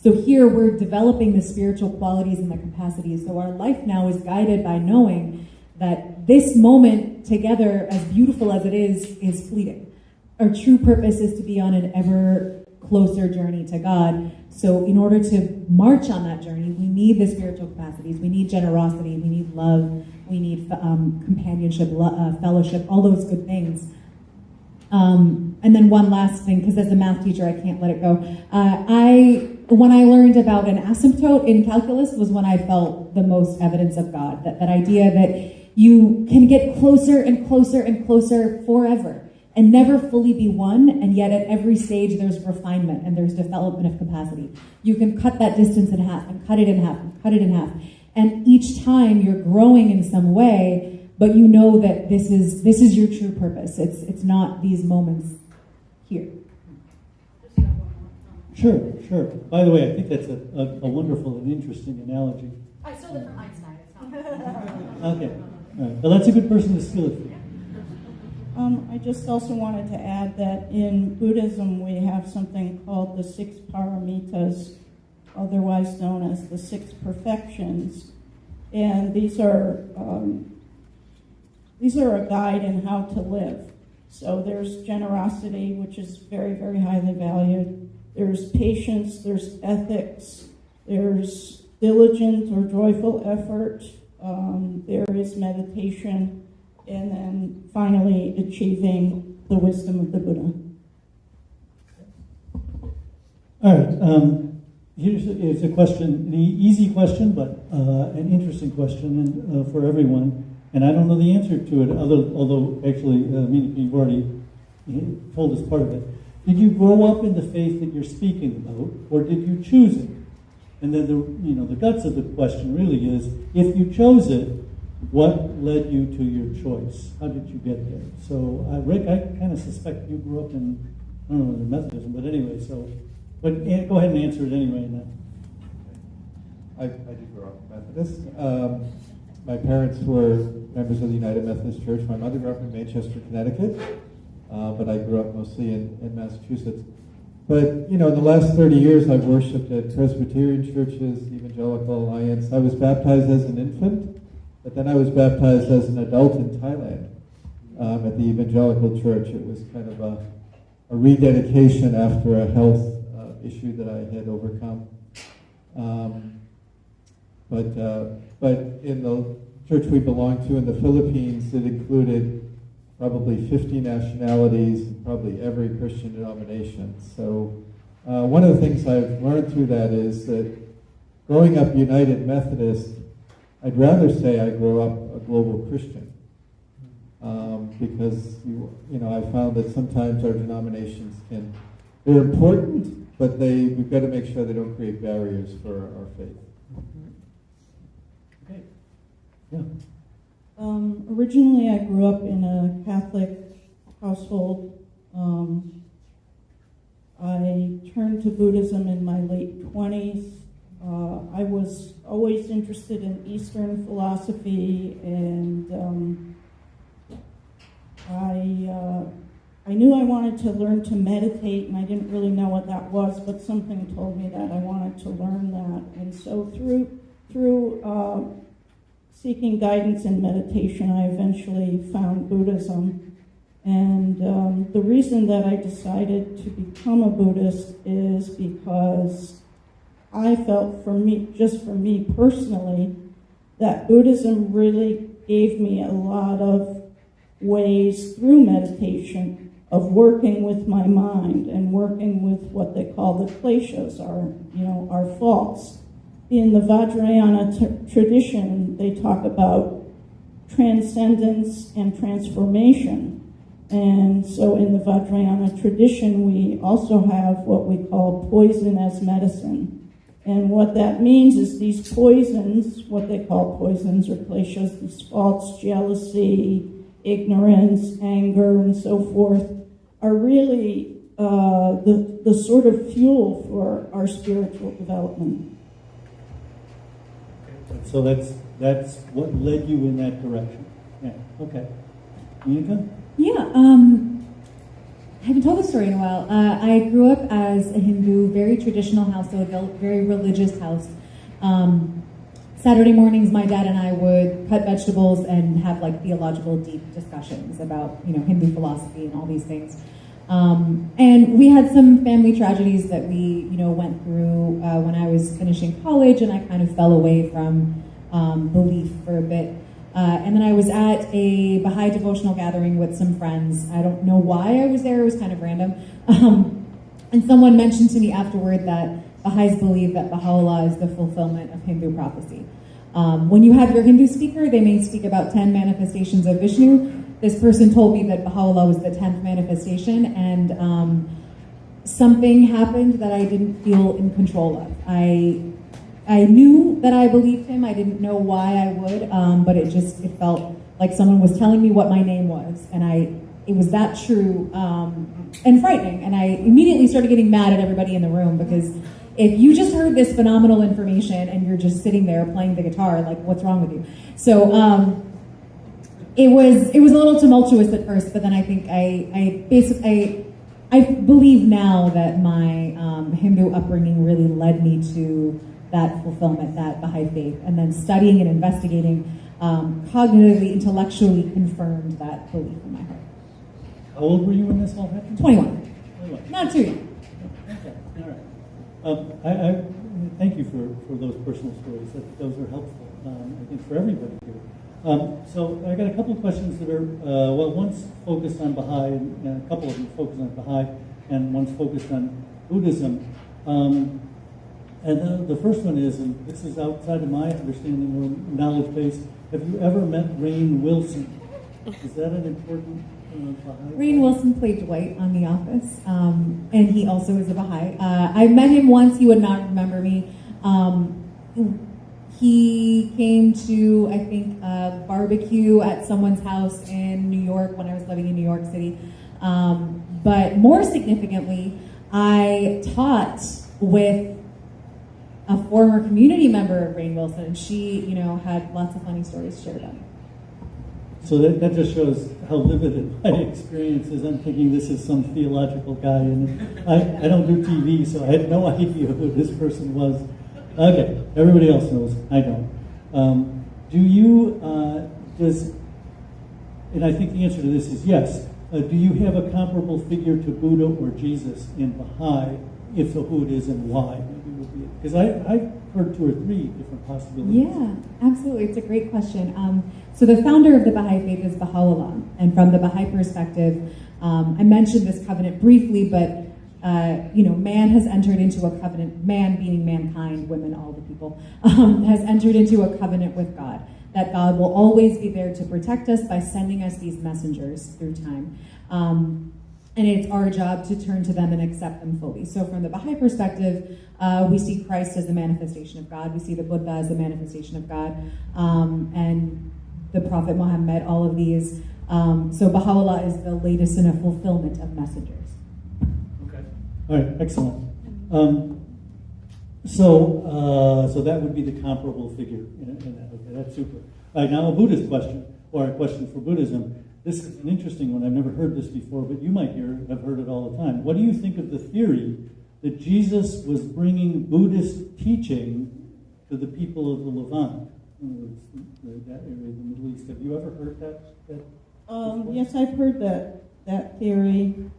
So here we're developing the spiritual qualities and the capacities. So our life now is guided by knowing that this moment together, as beautiful as it is fleeting. Our true purpose is to be on an ever closer journey to God. So in order to march on that journey, we need the spiritual capacities. We need generosity. We need love. We need companionship, fellowship, all those good things. And then one last thing, because as a math teacher, I can't let it go. When I learned about an asymptote in calculus was when I felt the most evidence of God. That idea that you can get closer and closer and closer forever and never fully be one, and yet at every stage there's refinement and there's development of capacity. You can cut that distance in half and cut it in half and cut it in half. And each time you're growing in some way, but you know that this is your true purpose. It's not these moments here. Sure. By the way, I think that's a wonderful and interesting analogy. I stole it from Einstein. It's not. Okay, all right. Well, that's a good person to steal it from. I just also wanted to add that in Buddhism we have something called the 6 paramitas, otherwise known as the 6 perfections, and these are a guide in how to live. So there's generosity, which is very, very highly valued. There's patience, there's ethics, there's diligent or joyful effort, there is meditation, and then finally achieving the wisdom of the Buddha. All right. Here's a question, an easy question, but an interesting question for everyone. And I don't know the answer to it, although actually, you've already told us part of it. Did you grow up in the faith that you're speaking about, or did you choose it? And then the guts of the question really is, if you chose it, what led you to your choice? How did you get there? So, Rick, I kind of suspect you grew up in, I don't know, the Methodism, but anyway, but go ahead and answer it anyway. I did grow up Methodist. My parents were members of the United Methodist Church. My mother grew up in Manchester, Connecticut, but I grew up mostly in Massachusetts. But, in the last 30 years, I've worshipped at Presbyterian churches, Evangelical Alliance. I was baptized as an infant, but then I was baptized as an adult in Thailand at the Evangelical Church. It was kind of a rededication after a health issue that I had overcome. But in the church we belonged to in the Philippines, it included probably 50 nationalities, and probably every Christian denomination. So one of the things I've learned through that is that growing up United Methodist, I'd rather say I grew up a global Christian, because I found that sometimes our denominations they're important, but we've got to make sure they don't create barriers for our faith. Okay. Yeah. Originally, I grew up in a Catholic household. I turned to Buddhism in my late 20s. I was always interested in Eastern philosophy, and I knew I wanted to learn to meditate, and I didn't really know what that was, but something told me that I wanted to learn that. And so through seeking guidance in meditation, I eventually found Buddhism. And the reason that I decided to become a Buddhist is because I felt for me personally, that Buddhism really gave me a lot of ways through meditation of working with my mind and working with what they call the kleshas, our faults. In the Vajrayana tradition, they talk about transcendence and transformation. And so in the Vajrayana tradition, we also have what we call poison as medicine. And what that means is these poisons, what they call poisons or kleshas, these faults, jealousy, ignorance, anger, and so forth, are really the sort of fuel for our spiritual development. So that's what led you in that direction. Yeah. Okay. Monica? Yeah, I haven't told the story in a while. I grew up as a Hindu, very traditional household, very religious house. Saturday mornings, my dad and I would cut vegetables and have like theological deep discussions about, Hindu philosophy and all these things. And we had some family tragedies that we, went through when I was finishing college, and I kind of fell away from belief for a bit. And then I was at a Baha'i devotional gathering with some friends. I don't know why I was there. It was kind of random. And someone mentioned to me afterward that Baha'is believe that Baha'u'llah is the fulfillment of Hindu prophecy. When you have your Hindu speaker, they may speak about 10 manifestations of Vishnu. This person told me that Baha'u'llah was the 10th manifestation, and something happened that I didn't feel in control of. I knew that I believed him. I didn't know why I would, but it felt like someone was telling me what my name was, and it was that true and frightening. And I immediately started getting mad at everybody in the room, because if you just heard this phenomenal information and you're just sitting there playing the guitar, like, what's wrong with you? So it was a little tumultuous at first, but then I think I believe now that my Hindu upbringing really led me to that fulfillment, that Baha'i faith, and then studying and investigating cognitively, intellectually confirmed that belief in my heart. How old were you when this all happened? 21. Not too young. Okay, all right. I thank you for those personal stories. Those are helpful, I think, for everybody here. So I got a couple of questions that are, one's focused on Baha'i, and a couple of them focused on Baha'i, and one's focused on Buddhism. And the first one is, and this is outside of my understanding or knowledge base, have you ever met Rainn Wilson? Is that an important Baha'i? Rainn Wilson played Dwight on The Office, and he also is a Baha'i. I met him once. He would not remember me. He came to, I think, a barbecue at someone's house in New York when I was living in New York City. But more significantly, I taught with a former community member of Rainn Wilson. She, had lots of funny stories shared on it. So that just shows how limited my experience is. I'm thinking this is some theological guy, and I don't do TV, so I had no idea who this person was. Okay, everybody else knows. I don't. Do you, and I think the answer to this is yes, do you have a comparable figure to Buddha or Jesus in Baha'i? If so, who it is and why? Because I've heard 2 or 3 different possibilities. Yeah, absolutely. It's a great question. So the founder of the Baha'i faith is Baha'u'llah. And from the Baha'i perspective, I mentioned this covenant briefly, but man has entered into a covenant, man meaning mankind, women, all the people, has entered into a covenant with God, that God will always be there to protect us by sending us these messengers through time. And it's our job to turn to them and accept them fully. So from the Baha'i perspective, we see Christ as the manifestation of God. We see the Buddha as the manifestation of God. And the Prophet Muhammad, all of these. So Baha'u'llah is the latest in a fulfillment of messengers. Okay. All right, excellent. So that would be the comparable figure in that. Okay, that's super. All right, now a Buddhist question, or a question for Buddhism. This is an interesting one. I've never heard this before, but you might have heard it all the time. What do you think of the theory that Jesus was bringing Buddhist teaching to the people of the Levant? that area of the Middle East. Have you ever heard that? Yes, I've heard that theory.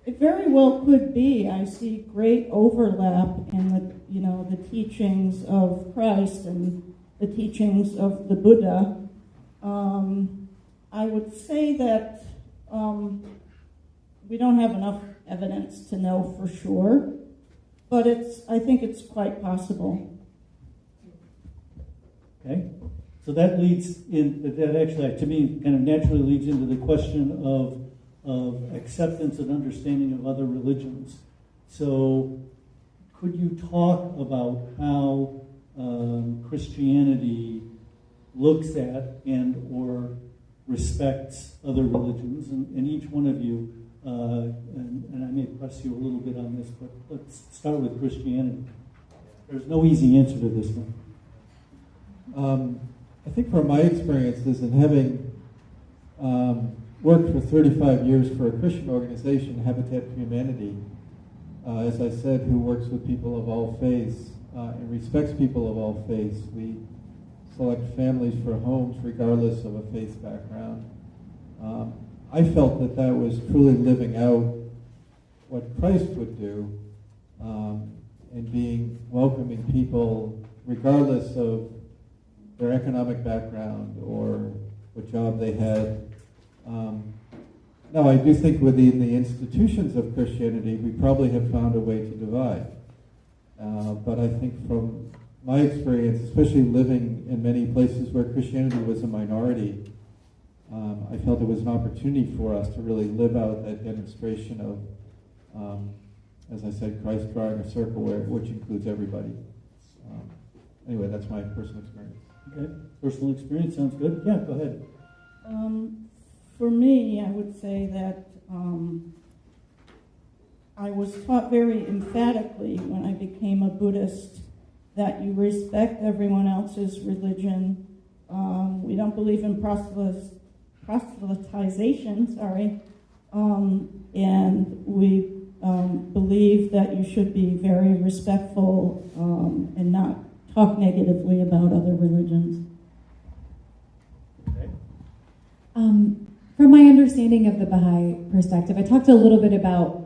It very well could be. I see great overlap in the teachings of Christ and the teachings of the Buddha. I would say that we don't have enough evidence to know for sure, but I think it's quite possible. Okay, so that actually, to me, kind of naturally leads into the question of acceptance and understanding of other religions. So, could you talk about how Christianity looks at and or respects other religions, and each one of you, and I may press you a little bit on this, but let's start with Christianity. There's no easy answer to this one. I think from my experiences and having worked for 35 years for a Christian organization, Habitat for Humanity, as I said, who works with people of all faiths and respects people of all faiths. We select families for homes regardless of a faith background. I felt that was truly living out what Christ would do and being welcoming people regardless of their economic background or what job they had. Now, I do think within the institutions of Christianity, we probably have found a way to divide. But I think from my experience, especially living in many places where Christianity was a minority, I felt it was an opportunity for us to really live out that demonstration of, as I said, Christ drawing a circle which includes everybody. Anyway, that's my personal experience. Okay, personal experience sounds good. Yeah, go ahead. For me, I would say that I was taught very emphatically when I became a Buddhist that you respect everyone else's religion. We don't believe in proselytization, and we believe that you should be very respectful and not talk negatively about other religions. Okay. From my understanding of the Baha'i perspective, I talked a little bit about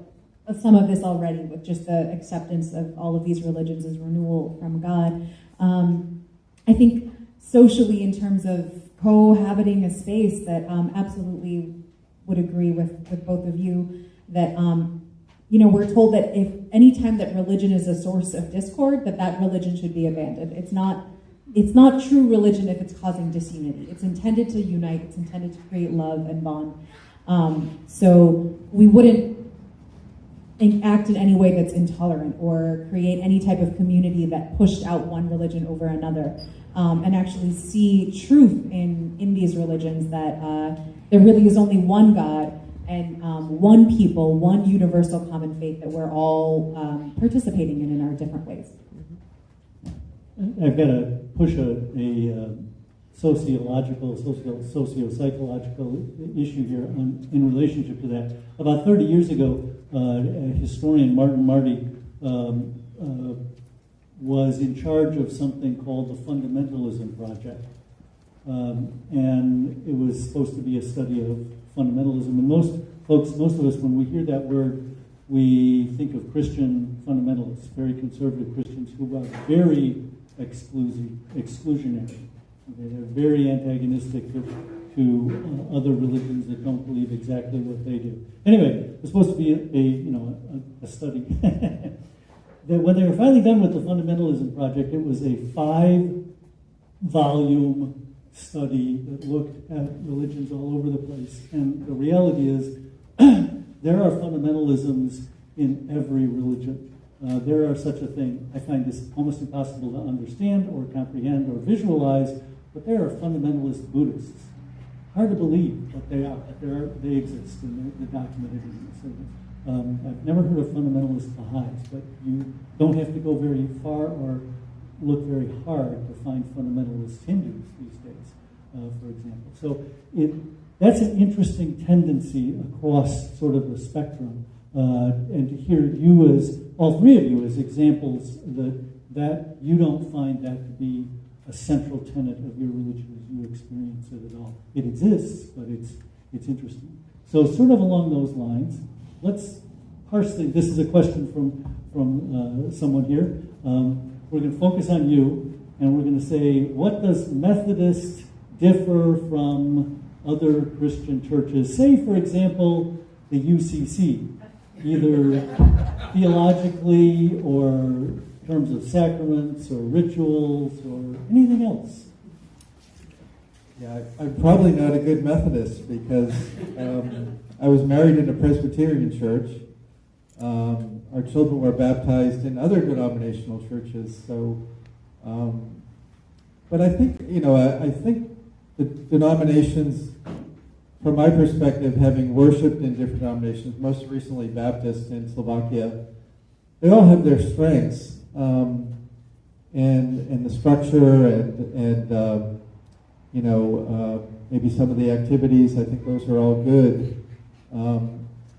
some of this already with just the acceptance of all of these religions as renewal from God. I think socially, in terms of cohabiting a space, that absolutely would agree with both of you that we're told that if any time that religion is a source of discord, that religion should be abandoned. It's not true religion if it's causing disunity. It's intended to unite. It's intended to create love and bond. So we wouldn't act in any way that's intolerant or create any type of community that pushed out one religion over another, and actually see truth in these religions that there really is only one God and one people, one universal common faith that we're all participating in our different ways. I've got to push a sociological, socio-psychological issue here in relationship to that. About 30 years ago, a historian, Martin Marty, was in charge of something called the Fundamentalism Project. And it was supposed to be a study of fundamentalism. And most of us, when we hear that word, we think of Christian fundamentalists, very conservative Christians who are very exclusionary. Okay, they're very antagonistic to other religions that don't believe exactly what they do. Anyway, it's supposed to be a study. When they were finally done with the Fundamentalism Project, it was a 5-volume study that looked at religions all over the place. And the reality is, there are fundamentalisms in every religion. There are such a thing. I find this almost impossible to understand or comprehend or visualize, but there are fundamentalist Buddhists. Hard to believe, but they are. They exist, and they're documented in this. I've never heard of fundamentalist Baha'is, but you don't have to go very far or look very hard to find fundamentalist Hindus these days, for example. So that's an interesting tendency across sort of the spectrum. And to hear you all three of you as examples that you don't find that to be a central tenet of your religion as you experience it at all. It exists, but it's interesting. So sort of along those lines, let's parse things. This is a question from someone here. We're going to focus on you, and we're going to say, what does Methodist differ from other Christian churches? Say, for example, the UCC, either theologically or in terms of sacraments or rituals or anything else. Yeah, I'm probably not a good Methodist because I was married in a Presbyterian church. Our children were baptized in other denominational churches. So, but I think, I think the denominations, from my perspective, having worshipped in different denominations, most recently Baptist in Slovakia, they all have their strengths, and the structure and maybe some of the activities. I think those are all good.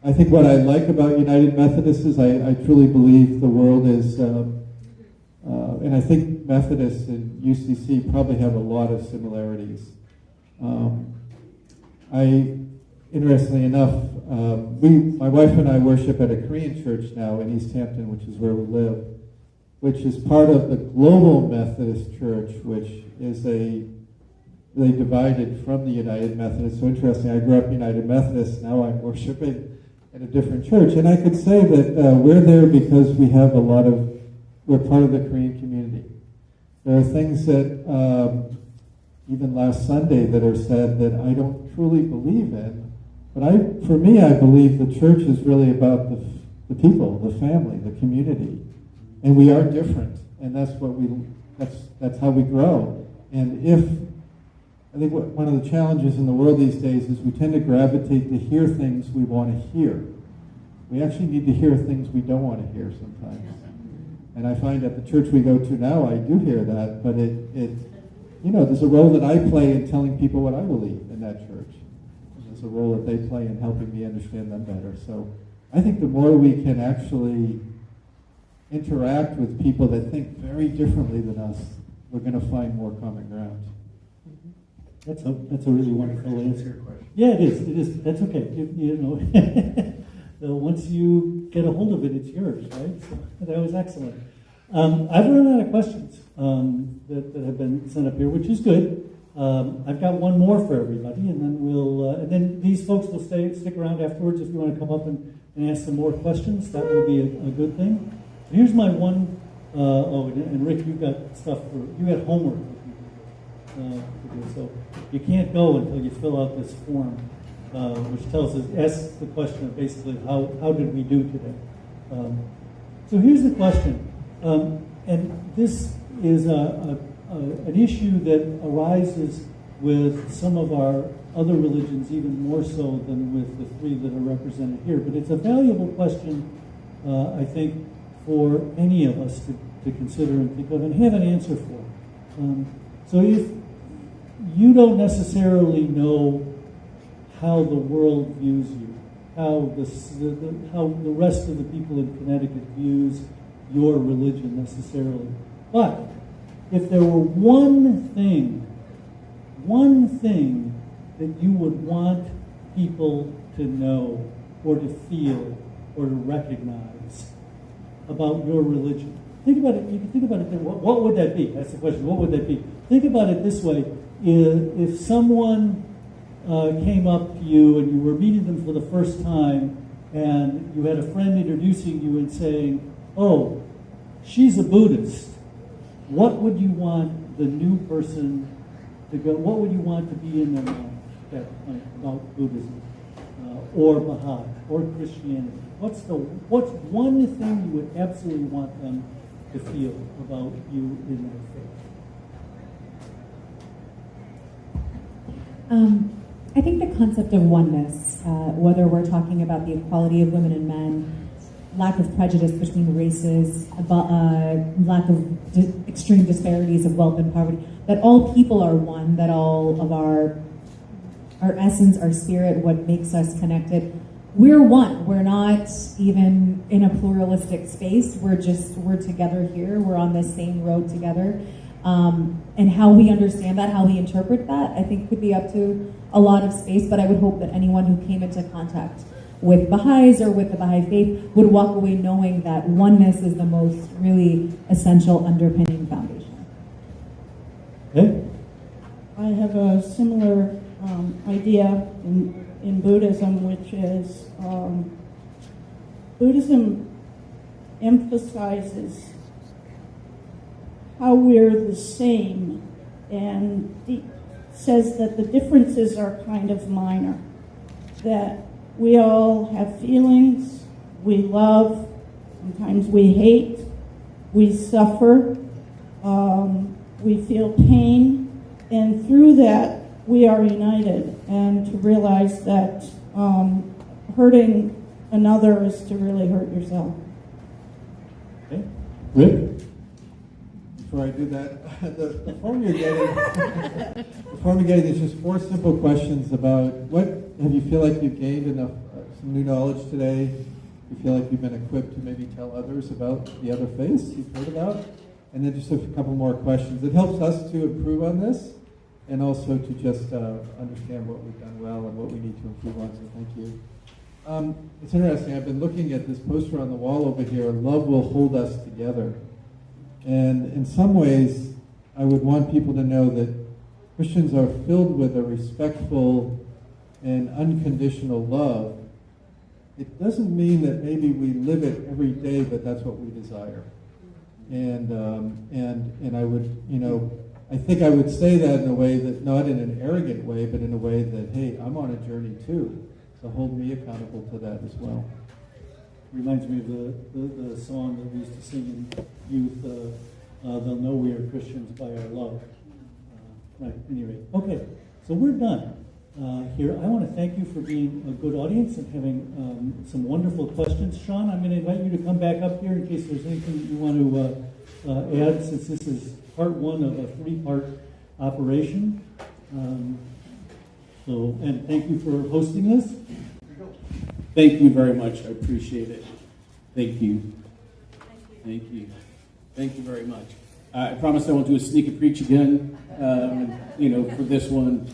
I think what I like about United Methodists is I truly believe the world is, and I think Methodists and UCC probably have a lot of similarities. Interestingly enough, my wife and I worship at a Korean church now in East Hampton, which is where we live, which is part of the Global Methodist Church, which is they divided from the United Methodists. So interesting, I grew up United Methodist, now I'm worshiping in a different church. And I could say that we're there because we're part of the Korean community. There are things that, even last Sunday, that are said that I don't truly believe in. But for me, I believe the church is really about the people, the family, the community. And we are different. And that's how we grow. And I think one of the challenges in the world these days is we tend to gravitate to hear things we want to hear. We actually need to hear things we don't want to hear sometimes. And I find at the church we go to now, I do hear that, but there's a role that I play in telling people what I believe in that church. And there's a role that they play in helping me understand them better. So I think the more we can actually interact with people that think very differently than us, we're going to find more common ground. That's a really wonderful answer. Yeah, it is. That's okay. Once you get a hold of it, it's yours, right? So that was excellent. I've run out of questions that have been sent up here, which is good. I've got one more for everybody, and then then these folks will stick around afterwards if you want to come up and ask some more questions. That will be a good thing. Here's my one. And Rick, you got homework. So you can't go until you fill out this form, which asks the question of basically how did we do today. So here's the question, and this is an issue that arises with some of our other religions even more so than with the three that are represented here. But it's a valuable question, I think, for any of us to consider and think of and have an answer for. So if you don't necessarily know how the world views you, how the rest of the people in Connecticut views your religion necessarily. But if there were one thing that you would want people to know or to feel or to recognize about your religion, think about it. You can think about it. What would that be? That's the question. What would that be? Think about it this way. If someone came up to you and you were meeting them for the first time and you had a friend introducing you and saying, oh, she's a Buddhist, what would you want the new person to go, what would you want to be in their mind about Buddhism or Baha'i or Christianity? What's one thing you would absolutely want them to feel about you in their faith? I think the concept of oneness, whether we're talking about the equality of women and men, lack of prejudice between races, lack of extreme disparities of wealth and poverty, that all people are one, that all of our essence, our spirit, what makes us connected, we're one. We're not even in a pluralistic space. We're together here. We're on the same road together. And how we understand that, how we interpret that, I think could be up to a lot of space, but I would hope that anyone who came into contact with Baha'is or with the Baha'i faith would walk away knowing that oneness is the most really essential underpinning foundation. Okay? I have a similar idea in Buddhism, which is Buddhism emphasizes how we're the same and says that the differences are kind of minor, that we all have feelings, we love, sometimes we hate, we suffer, we feel pain, and through that we are united, and to realize that hurting another is to really hurt yourself. Okay. Rick? Before I do that, the form you're getting is just 4 simple questions about what have you feel like you've gained enough some new knowledge today. You feel like you've been equipped to maybe tell others about the other faiths you've heard about, and then just a couple more questions. It helps us to improve on this, and also to just understand what we've done well and what we need to improve on. So thank you. It's interesting. I've been looking at this poster on the wall over here. Love will hold us together. And in some ways, I would want people to know that Christians are filled with a respectful and unconditional love. It doesn't mean that maybe we live it every day, but that's what we desire. And I would, I think I would say that in a way that, not in an arrogant way, but in a way that, hey, I'm on a journey too. So hold me accountable to that as well. Reminds me of the song that we used to sing in youth, they'll know we are Christians by our love. Right, anyway. Okay, so we're done here. I want to thank you for being a good audience and having some wonderful questions. Sean, I'm going to invite you to come back up here in case there's anything that you want to add, since this is part 1 of a 3-part operation. And thank you for hosting this. Thank you very much. I appreciate it. Thank you. Thank you. Thank you very much. I promise I won't do a sneak and preach again, for this one.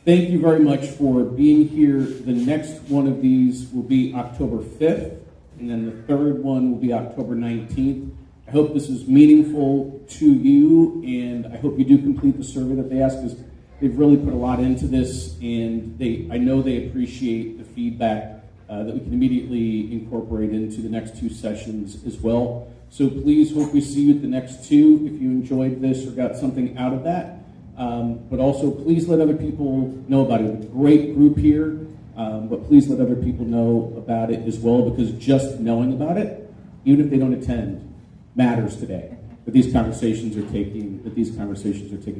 Thank you very much for being here. The next one of these will be October 5th, and then the third one will be October 19th. I hope this is meaningful to you, and I hope you do complete the survey that they asked, because they've really put a lot into this, and I know they appreciate the feedback that we can immediately incorporate into the next 2 sessions as well. So please, hope we see you at the next 2 if you enjoyed this or got something out of that. But also, please let other people know about it. It's a great group here, but please let other people know about it as well, because just knowing about it, even if they don't attend, matters today. That these conversations are taking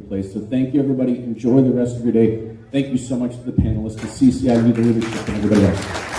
place. So thank you, everybody. Enjoy the rest of your day. Thank you so much to the panelists, to CCIU, the leadership, and everybody else.